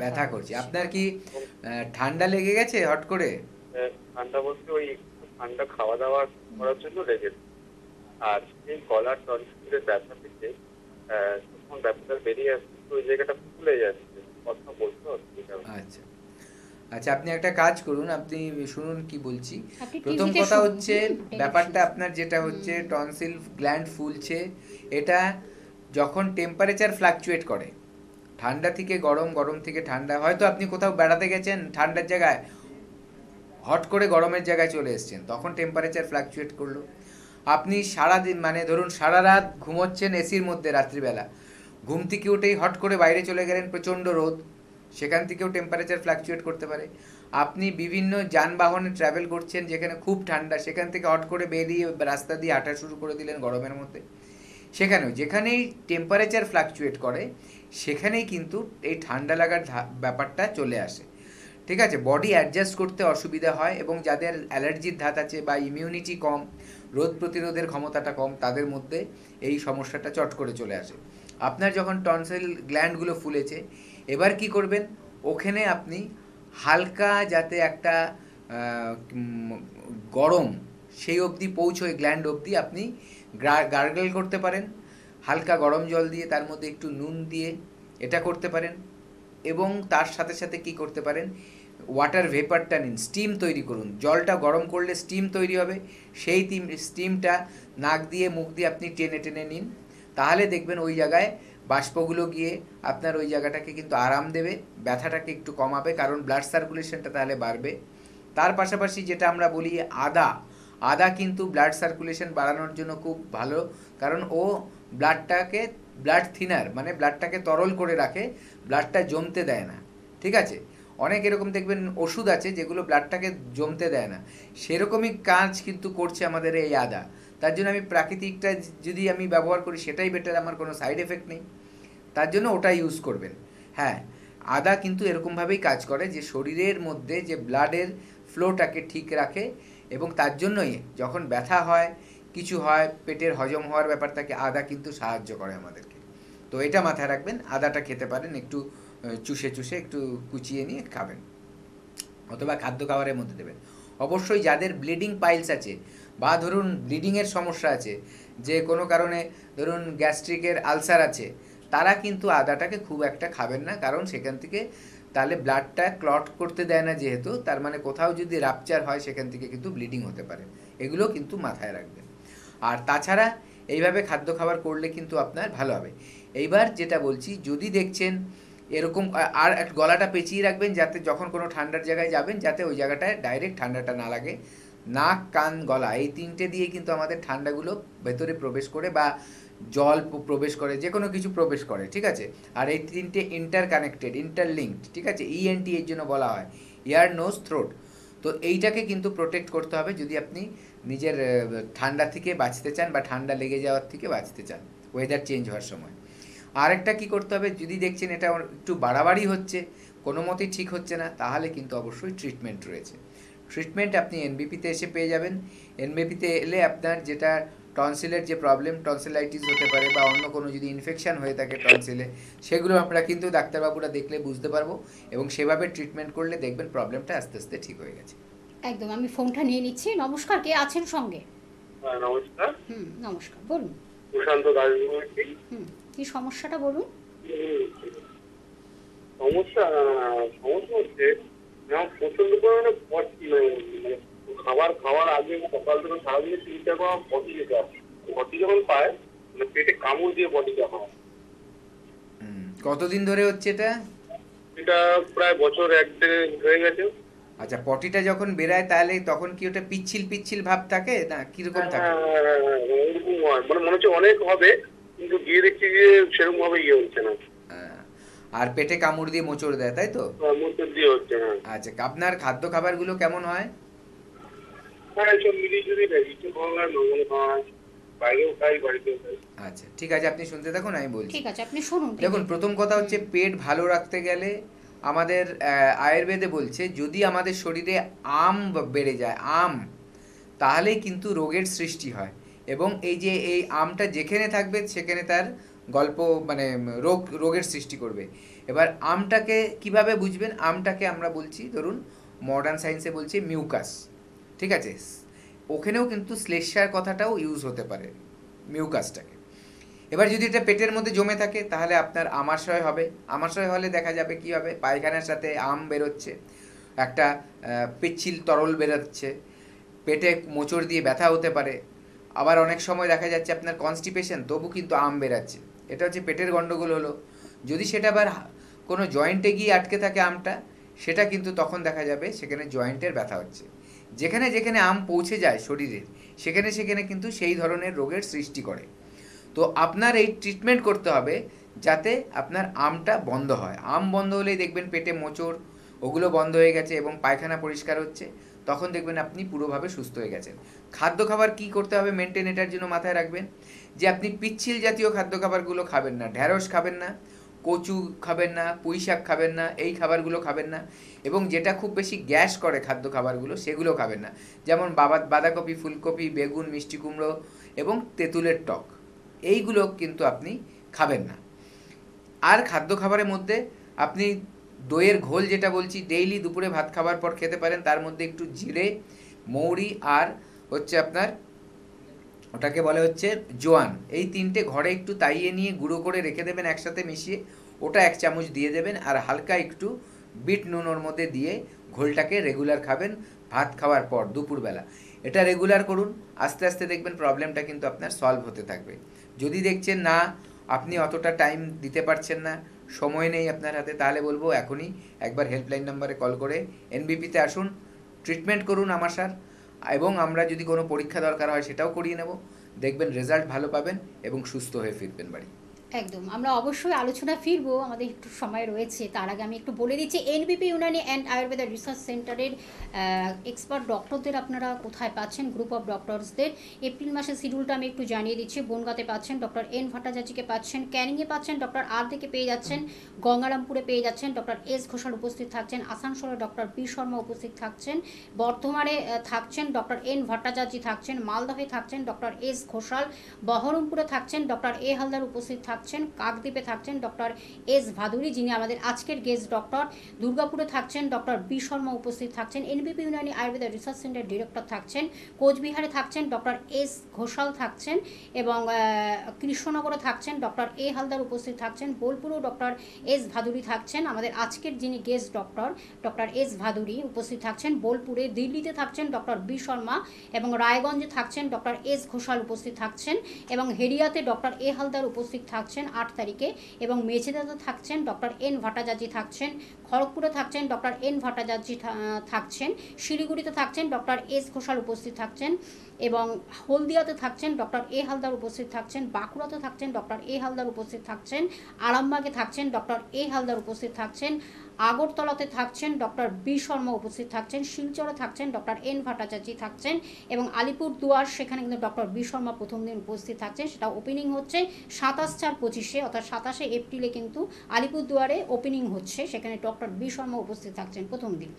ব্যথা করছে। আপনার কি ঠান্ডা লেগে গেছে হট করে? ঠান্ডা বলতে ওই ঠান্ডা খাওয়া দাওয়া করার জন্য লেগেছে, আর সেই গলার টনসিলের ব্যথা থেকে যখন ব্যথাটা বেরিয়ে আসছে ওই জায়গাটা ফুলে যাচ্ছে, কথা বলতে অসুবিধা। আচ্ছা আচ্ছা, আপনি একটা কাজ করুন, আপনি শুনুন কি বলছি। প্রথম কথা হচ্ছে ব্যাপারটা আপনার যেটা হচ্ছে টনসিল গ্ল্যান্ড ফুলছে, এটা যখন টেম্পারেচার ফ্লাকচুয়েট করে, ঠান্ডা থেকে গরম, গরম থেকে ঠান্ডা, হয়তো আপনি কোথাও বেড়াতে গেছেন ঠান্ডার জায়গায়, হট করে গরমের জায়গায় চলে এসেছেন, তখন টেম্পারেচার ফ্লাকচুয়েট করলো। আপনি সারাদিন মানে ধরুন সারা রাত ঘুমোচ্ছেন এসির মধ্যে, রাত্রিবেলা ঘুম থেকে উঠেই হট করে বাইরে চলে গেলেন, প্রচণ্ড রোদ, সেখান থেকেও টেম্পারেচার ফ্লাকচুয়েট করতে পারে। আপনি বিভিন্ন যানবাহনে ট্রাভেল করছেন যেখানে খুব ঠান্ডা, সেখান থেকে হট করে বেরিয়ে রাস্তা দিয়ে হাঁটা শুরু করে দিলেন গরমের মধ্যে, সেখানেও যেখানেই টেম্পারেচার ফ্লাকচুয়েট করে সেখানেই কিন্তু এই ঠান্ডা লাগার ব্যাপারটা চলে আসে। ঠিক আছে, বডি অ্যাডজাস্ট করতে অসুবিধা হয়, এবং যাদের অ্যালার্জির ধাত আছে বা ইমিউনিটি কম, রোদ প্রতিরোধের ক্ষমতাটা কম, তাদের মধ্যে এই সমস্যাটা চট করে চলে আসে। আপনার যখন টনসিল গ্ল্যান্ডগুলো ফুলেছে, এবার কি করবেন, ওখানে আপনি হালকা যাতে একটা গরম সেই অবধি পৌঁছয়, গ্ল্যান্ড অবধি আপনি গার্গল করতে পারেন হালকা গরম জল দিয়ে, তার মধ্যে একটু নুন দিয়ে, এটা করতে পারেন। এবং তার সাথে সাথে কি করতে পারেন, ওয়াটার ভেপারটা নিন, স্টিম তৈরি করুন। জলটা গরম করলে স্টিম তৈরি হবে, সেই স্টিমটা নাক দিয়ে মুখ দিয়ে আপনি টেনে টেনে নিন, তাহলে দেখবেন ওই জায়গায় বাষ্পগুলো গিয়ে আপনার ওই জায়গাটাকে কিন্তু আরাম দেবে, ব্যথাটাকে একটু কমাবে, কারণ ব্লাড সার্কুলেশনটা তাহলে বাড়বে। তার পাশাপাশি যেটা আমরা বলি আদা কিন্তু ব্লাড সার্কুলেশন বাড়ানোর জন্য খুব ভালো, কারণ ও ব্লাড থিনার, মানে ব্লাডটাকে তরল করে রাখে, ব্লাডটা জমতে দেয় না। ঠিক আছে, অনেক এরকম দেখবেন ওষুধ আছে যেগুলো ব্লাডটাকে জমতে দেয় না, সেরকমই কাজ কিন্তু করছে আমাদের এই আদা। তার জন্য আমি প্রাকৃতিকটা যদি আমি ব্যবহার করি সেটাই বেটার, আমার কোনো সাইড এফেক্ট নেই, তার জন্য ওটা ইউজ করবেন। হ্যাঁ, আদা কিন্তু এরকমভাবেই কাজ করে যে শরীরের মধ্যে যে ব্লাডের ফ্লোটাকে ঠিক রাখে, এবং তার জন্যই যখন ব্যথা হয়, কিছু হয়, পেটের হজম হওয়ার ব্যাপার থাকে, আদা কিন্তু সাহায্য করে আমাদেরকে। তো এটা মাথায় রাখবেন, আদাটা খেতে পারেন, একটু চুষে চুষে একটু কুচিয়ে নিয়ে খাবেন, অথবা খাদ্য খাবারের মধ্যে দেবেন। অবশ্যই যাদের ব্লিডিং পাইলস আছে বা ধরুন ব্লিডিংয়ের সমস্যা আছে, যে কোনো কারণে ধরুন গ্যাস্ট্রিকের আলসার আছে, তারা কিন্তু আদাটাকে খুব একটা খাবেন না, কারণ সেখান থেকে তাহলে ব্লাডটা ক্লট করতে দেয় না, যেহেতু তার মানে কোথাও যদি রাপচার হয় সেখান থেকে কিন্তু ব্লিডিং হতে পারে। এগুলো কিন্তু মাথায় রাখবেন। আর তাছাড়া এইভাবে খাদ্য খাবার করলে কিন্তু আপনার ভালো হবে। এইবার যেটা বলছি, যদি দেখছেন এরকম, আর গলাটা পেঁচিয়ে রাখবেন যাতে যখন কোনো ঠান্ডার জায়গায় যাবেন যাতে ওই জায়গাটায় ডাইরেক্ট ঠান্ডাটা না লাগে। নাক, কান, গলা এই তিনটে দিয়ে কিন্তু আমাদের ঠান্ডাগুলো ভেতরে প্রবেশ করে, বা জল প্রবেশ করে, যে কোনো কিছু প্রবেশ করে, ঠিক আছে। আর এই তিনটে ইন্টারকানেক্টেড, ইন্টারলিঙ্কড, ঠিক আছে। ইএনটি এর জন্য বলা হয়, ইয়ার, নোজ, থ্রোট। তো এইটাকে কিন্তু প্রোটেক্ট করতে হবে যদি আপনি নিজের ঠান্ডা থেকে বাঁচতে চান, বা ঠান্ডা লেগে যাওয়ার থেকে বাঁচতে চান ওয়েদার চেঞ্জ হওয়ার সময়। আরেকটা কি করতে হবে, যদি দেখছেন এটা একটু বাড়াবাড়ি হচ্ছে, কোনো মতেই ঠিক হচ্ছে না, তাহলে কিন্তু অবশ্যই ট্রিটমেন্ট রয়েছে। ট্রিটমেন্ট আপনি এনবিপিতে এসে পেয়ে যাবেন। এনবিপিতে এলে আপনার যেটা টনসিলের যে প্রবলেম, টনসিলাইটিস হতে পারে, বা অন্য কোনো যদি ইনফেকশান হয়ে থাকে টনসিলে, সেগুলো আমরা কিন্তু ডাক্তারবাবুরা দেখলে বুঝতে পারবো, এবং সেভাবে ট্রিটমেন্ট করলে দেখবেন প্রবলেমটা আস্তে আস্তে ঠিক হয়ে গেছে। একদম। আমি ফোনটা নিয়ে নিচ্ছি। নমস্কার, কে আছেন সঙ্গে? নমস্কার। নমস্কার, বলুন। সুশান্ত দাস বলছি। কি সমস্যাটা বলুন। সমস্যা হচ্ছে আমার প্রচন্ড পরিমাণে খাবার খাওয়ার আগে সকাল থেকে সারাদিনে 3টা করে পটি যেতে আসে। পটি যখন পায় পেটে কামড় দিয়ে পটিটা হয়। কতদিন ধরে হচ্ছে এটা? এটা প্রায় বছর 1.5 হয়ে গেছে। আচ্ছা, পটিটা যখন বেরায় তাহলে তখন কি ওটা পিচ্ছিল পিচ্ছিল ভাব থাকে না কিরকম থাকে? এরকম হয়, মানে মনে হচ্ছে অনেক হবে, কিন্তু গিয়ে দেখছি যে সেরকম ভাবে হচ্ছে না। আর পেটে কামড় দিয়ে মোচড় দেয়, তাই তো? মোচড় দিয়ে হচ্ছে না। আচ্ছা, আপনার খাদ্য খাবারগুলো কেমন হয়? সব মিলিয়ে যদি একটু খাওয়া, নর্মাল খাওয়া, বাইরেও খাই, বাড়িতেও খাই। আচ্ছা, ঠিক আছে, আপনি শুনতে থাকুন, আমি বলছি। ঠিক আছে, আপনি শুনুন। দেখুন, প্রথম কথা হচ্ছে পেট ভালো রাখতে গেলে আমাদের আয়ুর্বেদে বলছে যদি আমাদের শরীরে আম বেড়ে যায়, আম, তাহলেই কিন্তু রোগের সৃষ্টি হয়, এবং এই যে এই আমটা যেখানে থাকবে সেখানে তার গল্প, মানে রোগের সৃষ্টি করবে। এবার আমটাকে কিভাবে বুঝবেন? আমটাকে আমরা বলছি, ধরুন মডার্ন সায়েন্সে বলছি মিউকাস, ঠিক আছে। ওখানেও কিন্তু শ্লেষ্মার কথাটাও ইউজ হতে পারে, মিউকাসটাকে। এবার যদি এটা পেটের মধ্যে জমে থাকে তাহলে আপনার আমাশয় হবে। আমাশয় হলে দেখা যাবে কি হবে, পায়খানার সাথে আম বেরোচ্ছে, একটা পিচ্ছিল তরল বেরোচ্ছে, পেটে মোচড় দিয়ে ব্যথা হতে পারে। আবার অনেক সময় দেখা যাচ্ছে আপনার কনস্টিপেশন, তবু কিন্তু আম বেরাচ্ছে, এটা হচ্ছে পেটের গন্ডগোল হলো। যদি সেটা আবার কোনো জয়েন্টে গিয়ে আটকে থাকে আমটা, সেটা কিন্তু তখন দেখা যাবে সেখানে জয়েন্টের ব্যথা হচ্ছে। যেখানে যেখানে আম পৌঁছে যায় শরীরের, সেখানে সেখানে কিন্তু সেই ধরনের রোগের সৃষ্টি করে। তো আপনার এই ট্রিটমেন্ট করতে হবে যাতে আপনার আমটা বন্ধ হয়। আম বন্ধ হলেই দেখবেন পেটে মোচড় ওগুলো বন্ধ হয়ে গেছে এবং পায়খানা পরিষ্কার হচ্ছে, তখন দেখবেন আপনি পুরোভাবে সুস্থ হয়ে গেছেন। খাদ্য খাবার কি করতে হবে মেনটেন, এটার জন্য মাথায় রাখবেন যে আপনি পিচ্ছিল জাতীয় খাদ্য খাবারগুলো খাবেন না, ঢ্যাঁড়স খাবেন না, কচু খাবেন না, পুঁই শাক খাবেন না, এই খাবারগুলো খাবেন না। এবং যেটা খুব বেশি গ্যাস করে খাদ্য খাবারগুলো সেগুলো খাবেন না, যেমন বাঁধাকপি, ফুলকপি, বেগুন, মিষ্টি কুমড়ো এবং তেঁতুলের টক, এইগুলো কিন্তু আপনি খাবেন না। আর খাদ্য খাবারের মধ্যে আপনি দইয়ের ঘোল যেটা বলছি ডেইলি দুপুরে ভাত খাবার পর খেতে পারেন, তার মধ্যে একটু জিরে, মৌরি আর হচ্ছে আপনার ওটাকে বলে হচ্ছে জোয়ান, এই তিনটে ঘরে একটু তাইয়ে নিয়ে গুঁড়ো করে রেখে দেবেন একসাথে মিশিয়ে, ওটা 1 চামচ দিয়ে দেবেন, আর হালকা একটু বিট নুন ওর মধ্যে দিয়ে ঘোলটাকে রেগুলার খাবেন ভাত খাওয়ার পর দুপুরবেলা। এটা রেগুলার করুন, আস্তে আস্তে দেখবেন প্রবলেমটা কিন্তু আপনার সলভ হতে থাকবে। যদি দেখছেন না আপনি অতটা টাইম দিতে পারছেন না, সময় নেই আপনার হাতে, তাহলে বলবো এখনই একবার হেল্পলাইন নাম্বারে কল করে এনবিপিতে আসুন, ট্রিটমেন্ট করুন আমাশার, এবং আমরা যদি কোনো পরীক্ষা দরকার হয় সেটাও করিয়ে নেব, দেখবেন রেজাল্ট ভালো পাবেন এবং সুস্থ হয়ে ফিরবেন বাড়ি। একদম, আমরা অবশ্যই আলোচনা ফিরবো, আমাদের একটু সময় রয়েছে। তার আগে আমি একটু বলে দিচ্ছি, এনবিপি ইউনানি অ্যান্ড আয়ুর্বেদা রিসার্চ সেন্টারের এক্সপার্ট ডক্টরদের আপনারা কোথায় পাচ্ছেন, গ্রুপ অফ ডক্টরসদের। এপ্রিল মাসের শিডিউলটা আমি একটু জানিয়ে দিচ্ছি। বনগাঁতে পাচ্ছেন ডক্টর এন ভট্টাচার্যকে পাচ্ছেন, ক্যানিংয়ে পাচ্ছেন ডক্টর আর থেকে পেয়ে যাচ্ছেন, গঙ্গারামপুরে পেয়ে যাচ্ছেন ডক্টর এস ঘোষাল উপস্থিত থাকছেন, আসানসোলে ডক্টর বি শর্মা উপস্থিত থাকছেন, বর্ধমানে থাকছেন ডক্টর এন ভট্টাচার্য থাকছেন, মালদহে থাকছেন ডক্টর এস ঘোষাল, বহরমপুরে থাকছেন ডক্টর এ হালদার উপস্থিত থাকছেন, কাকদ্বীপে থাকছেন ডক্টর এস ভাদুরী যিনি আমাদের আজকের গেস্ট ডক্টর, দুর্গাপুরে থাকছেন ডক্টর বি শর্মা উপস্থিত থাকছেন, এনবিপি Unani Ayurveda research centre director থাকছেন, কোচবিহারে থাকছেন ডক্টর এস ঘোষাল থাকছেন, এবং কৃষ্ণনগরে থাকছেন ডক্টর এ হালদার উপস্থিত থাকছেন, বোলপুরেও ডক্টর এস ভাদুরী থাকছেন, আমাদের আজকের যিনি guest doctor doctor S Bhaduri উপস্থিত থাকছেন বোলপুরে, দিল্লিতে থাকছেন ডক্টর বি শর্মা, এবং রায়গঞ্জে থাকছেন ডক্টর এস ঘোষাল উপস্থিত থাকছেন, এবং হেরিয়াতে ডক্টর এ হালদার উপস্থিত থাকছেন 8 তারিখে, এবং মেছেদাতে থাকছেন ডক্টর এন ভট্টাচার্য থাকছেন, খড়গপুরে থাকছেন ডক্টর এন ভট্টাচার্য থাকছেন, শিলিগুড়িতে থাকছেন ডক্টর এস ঘোষাল উপস্থিত থাকছেন, এবং হলদিয়াতে থাকছেন ডক্টর এ হালদার উপস্থিত থাকছেন, বাঁকুড়াতে থাকছেন ডক্টর এ হালদার উপস্থিত থাকছেন, আরামবাগে থাকছেন ডক্টর এ হালদার উপস্থিত থাকছেন, আগরতলাতে থাকছেন ডক্টর বি শর্মা উপস্থিত থাকছেন, শিলচরে থাকছেন ডক্টর এন ভট্টাচার্য থাকছেন, এবং আলিপুরদুয়ার সেখানে কিন্তু ডক্টর বি শর্মা প্রথম দিন উপস্থিত থাকছেন। সেটা ওপেনিং হচ্ছে 27/4/25 অর্থাৎ 27শে এপ্রিলে কিন্তু আলিপুরদুয়ারে ওপেনিং হচ্ছে, সেখানে ডক্টর বি শর্মা উপস্থিত থাকছেন প্রথম দিন,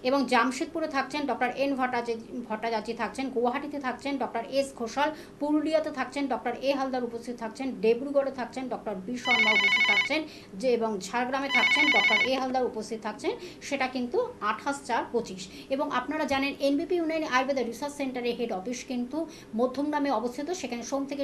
এবং জামশেদপুরে থাকছেন ডক্টর এন ভট্টাচার্য থাকছেন, গুয়াহাটিতে থাকছেন ডক্টর এস ঘোষাল, পুরুলিয়াতে থাকছেন ডক্টর এ হালদার উপস্থিত থাকছেন, ডিব্রুগড়ে থাকছেন ডক্টর বি শর্মা উপস্থিত থাকছেন, এবং ঝাড়গ্রামে থাকছেন ডক্টর এ হালদার উপস্থিত থাকছেন, সেটা কিন্তু 28/4/25। এবং আপনারা জানেন এনবিপি ইউনানি আয়ুর্বেদা রিসার্চ সেন্টারের হেড অফিস কিন্তু মধ্যমগ্রামে অবস্থিত, সেখানে সোম থেকে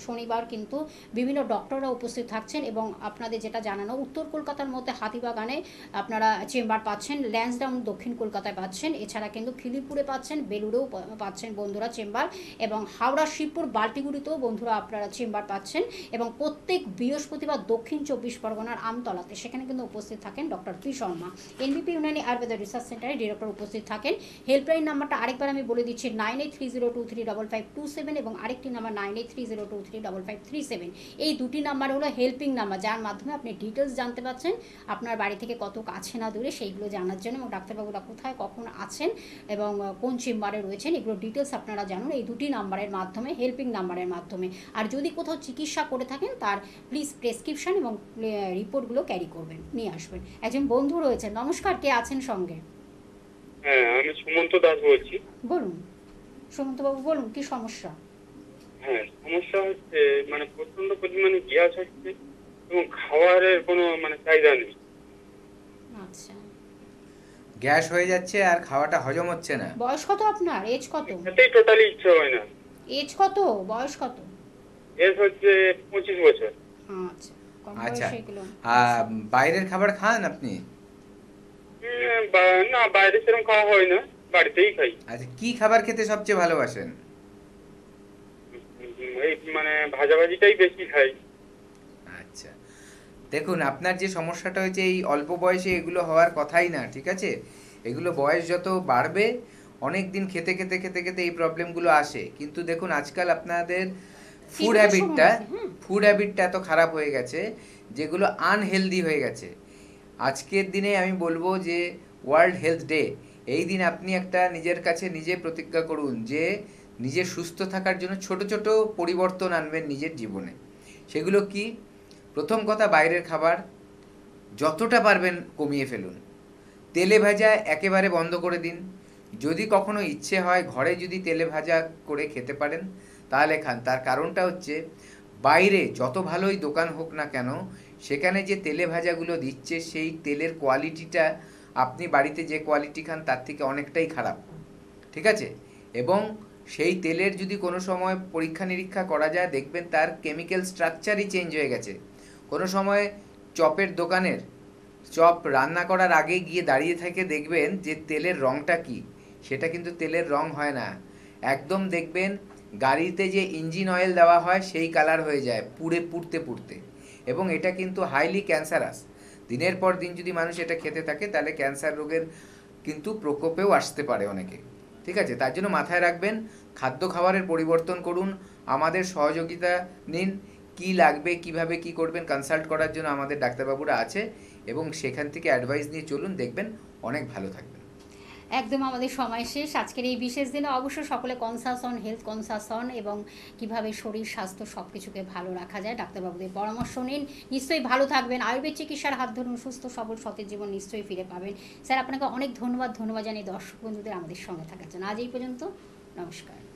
শনিবার কিন্তু বিভিন্ন ডক্টররা উপস্থিত থাকছেন, এবং আপনাদের যেটা জানানো উত্তর কলকাতার মধ্যে হাতিবাগানে আপনারা চেম্বার পাচ্ছেন, ল্যান্সডাউন দক্ষিণ কলকাতায় পাচ্ছেন, এছাড়া কিন্তু খিদিরপুরে পাচ্ছেন, বেলুড়েও পাচ্ছেন বন্ধুরা চেম্বার, এবং হাওড়া, শিবপুর, বাল্টিগুড়িতেও বন্ধুরা আপনারা চেম্বার পাচ্ছেন, এবং প্রত্যেক বৃহস্পতিবার দক্ষিণ 24 পরগনার আমতলাতে সেখানে কিন্তু উপস্থিত থাকেন doctor P Sharma. এনবিপি Unani Ayurveda research সেন্টারে ডিরেক্টর উপস্থিত থাকেন। হেল্পলাইন নাম্বারটা আরেকবার আমি বলে দিচ্ছি 9830235527, এবং আরেকটি নাম্বার 9830235537। এই দুটি নাম্বার হলো হেল্পিং নাম্বার, যার মাধ্যমে আপনি ডিটেলস জানতে পারছেন আপনার বাড়ি থেকে কত কাছে না দূরে সেইগুলো জানার জন্য, এবং ডাক্তারবাবুরা কোথায় কখন আছেন এবং কোন চেম্বারে রয়েছেন এগুলো ডিটেলস আপনারা জানুন এই দুটি নাম্বারের মাধ্যমে, হেল্পিং নাম্বারের মাধ্যমে। আর যদি কোথাও চিকিৎসা করে থাকেন তার প্লিজ প্রেসক্রিপশন এবং রিপোর্টগুলো ক্যারি করবেন, নিয়ে আসবেন। একজন বন্ধু রয়েছেন, নমস্কার, কে আছেন সঙ্গে? হ্যাঁ, আমি সুমন্ত দাস বলছি। বলুন সুমন্তবাবু, বলুন কি সমস্যা? হ্যাঁ, সমস্যা হচ্ছে মানে প্রচন্ড পরিমাণে গ্যাস হচ্ছে এবং খাবারের কোনো মানে চাহিদা নেই। আচ্ছা, গ্যাস হয়ে যাচ্ছে আর খাওয়াটা হজম হচ্ছে না। বয়স কত আপনার? এজ কত? এটাই টোটালি ইচ্ছে হয় না। এজ কত? বয়স কত? এজ হচ্ছে 25 বছর। আচ্ছা, কম আচ্ছা, বয়সে এগুলো। বাইরের খাবার খান আপনি? না, বাইরে সেরকম খাওয়া হয় না, বাড়িতেই খাই। আচ্ছা, কি খাবার খেতে সবচেয়ে ভালোবাসেন? এই মানে ভাজাভাজিটাই বেশি খাই। আচ্ছা, দেখুন আপনার যে সমস্যাটা হয়েছে এই অল্প বয়সে এগুলো হওয়ার কথাই না, ঠিক আছে? এগুলো বয়স যত বাড়বে অনেক দিন খেতে খেতে খেতে খেতে এই প্রবলেমগুলো আসে। কিন্তু দেখুন আজকাল আপনাদের ফুড হ্যাবিটটা এত খারাপ হয়ে গেছে যেগুলো আনহেলদি হয়ে গেছে। আজকের দিনে আমি বলবো যে ওয়ার্ল্ড হেলথ ডে, এই দিন আপনি একটা নিজের কাছে নিজে প্রতিজ্ঞা করুন যে নিজে সুস্থ থাকার জন্য ছোট ছোট পরিবর্তন আনবেন নিজের জীবনে। সেগুলো কি? প্রথম কথা, বাইরের খাবার যতটা পারবেন কমিয়ে ফেলুন। তেলে ভাজা একেবারে বন্ধ করে দিন। যদি কখনো ইচ্ছে হয় ঘরে যদি তেলে ভাজা করে খেতে পারেন তাহলে খান। তার কারণটা হচ্ছে বাইরে যত ভালোই দোকান হোক না কেন সেখানে যে তেলে ভাজাগুলো দিচ্ছে সেই তেলের কোয়ালিটিটা আপনি বাড়িতে যে কোয়ালিটি খান তার থেকে অনেকটাই খারাপ, ঠিক আছে? এবং সেই তেলের যদি কোনো সময় পরীক্ষা নিরীক্ষা করা যায় দেখবেন তার কেমিক্যাল স্ট্রাকচারই চেঞ্জ হয়ে গেছে। কোনো সময় চপের দোকানের চপ রান্না করার আগে গিয়ে দাঁড়িয়ে থেকে দেখবেন যে তেলের রঙটা কি, সেটা কিন্তু তেলের রং হয় না। একদম দেখবেন গাড়িতে যে ইঞ্জিন অয়েল দেওয়া হয় সেই কালার হয়ে যায় পুড়তে পুড়তে, এবং এটা কিন্তু হাইলি ক্যান্সারাস। দিনের পর দিন যদি মানুষ এটা খেতে থাকে তাহলে ক্যান্সার রোগের কিন্তু প্রকোপেও আসতে পারে অনেকে, ঠিক আছে? তার জন্য মাথায় রাখবেন খাদ্য খাবারের পরিবর্তন করুন, আমাদের সহযোগিতা নিন। কি লাগবে কিভাবে কি করবেন কনসাল্ট করার জন্য আমাদের ডাক্তারবাবুরা আছে, এবং সেখান থেকে অ্যাডভাইস নিয়ে চলুন, দেখবেন অনেক ভালো থাকবেন। একদম আমাদের সময় শেষ আজকের এই বিশেষ দিনে। অবশ্যই সকলে কনসাস হন, হেলথ কনসাস হন, এবং কিভাবে শরীর স্বাস্থ্য সব কিছুকে ভালো রাখা যায় ডাক্তারবাবুদের পরামর্শ নিন। নিশ্চয়ই ভালো থাকবেন, আয়ুর্বেদ চিকিৎসার হাত ধরুন, সুস্থ সবল সতেজ জীবন নিশ্চয়ই ফিরে পাবেন। স্যার আপনাকে অনেক ধন্যবাদ জানিয়ে দর্শক বন্ধুদের আমাদের সঙ্গে থাকার জন্য। আজ এই পর্যন্ত, নমস্কার।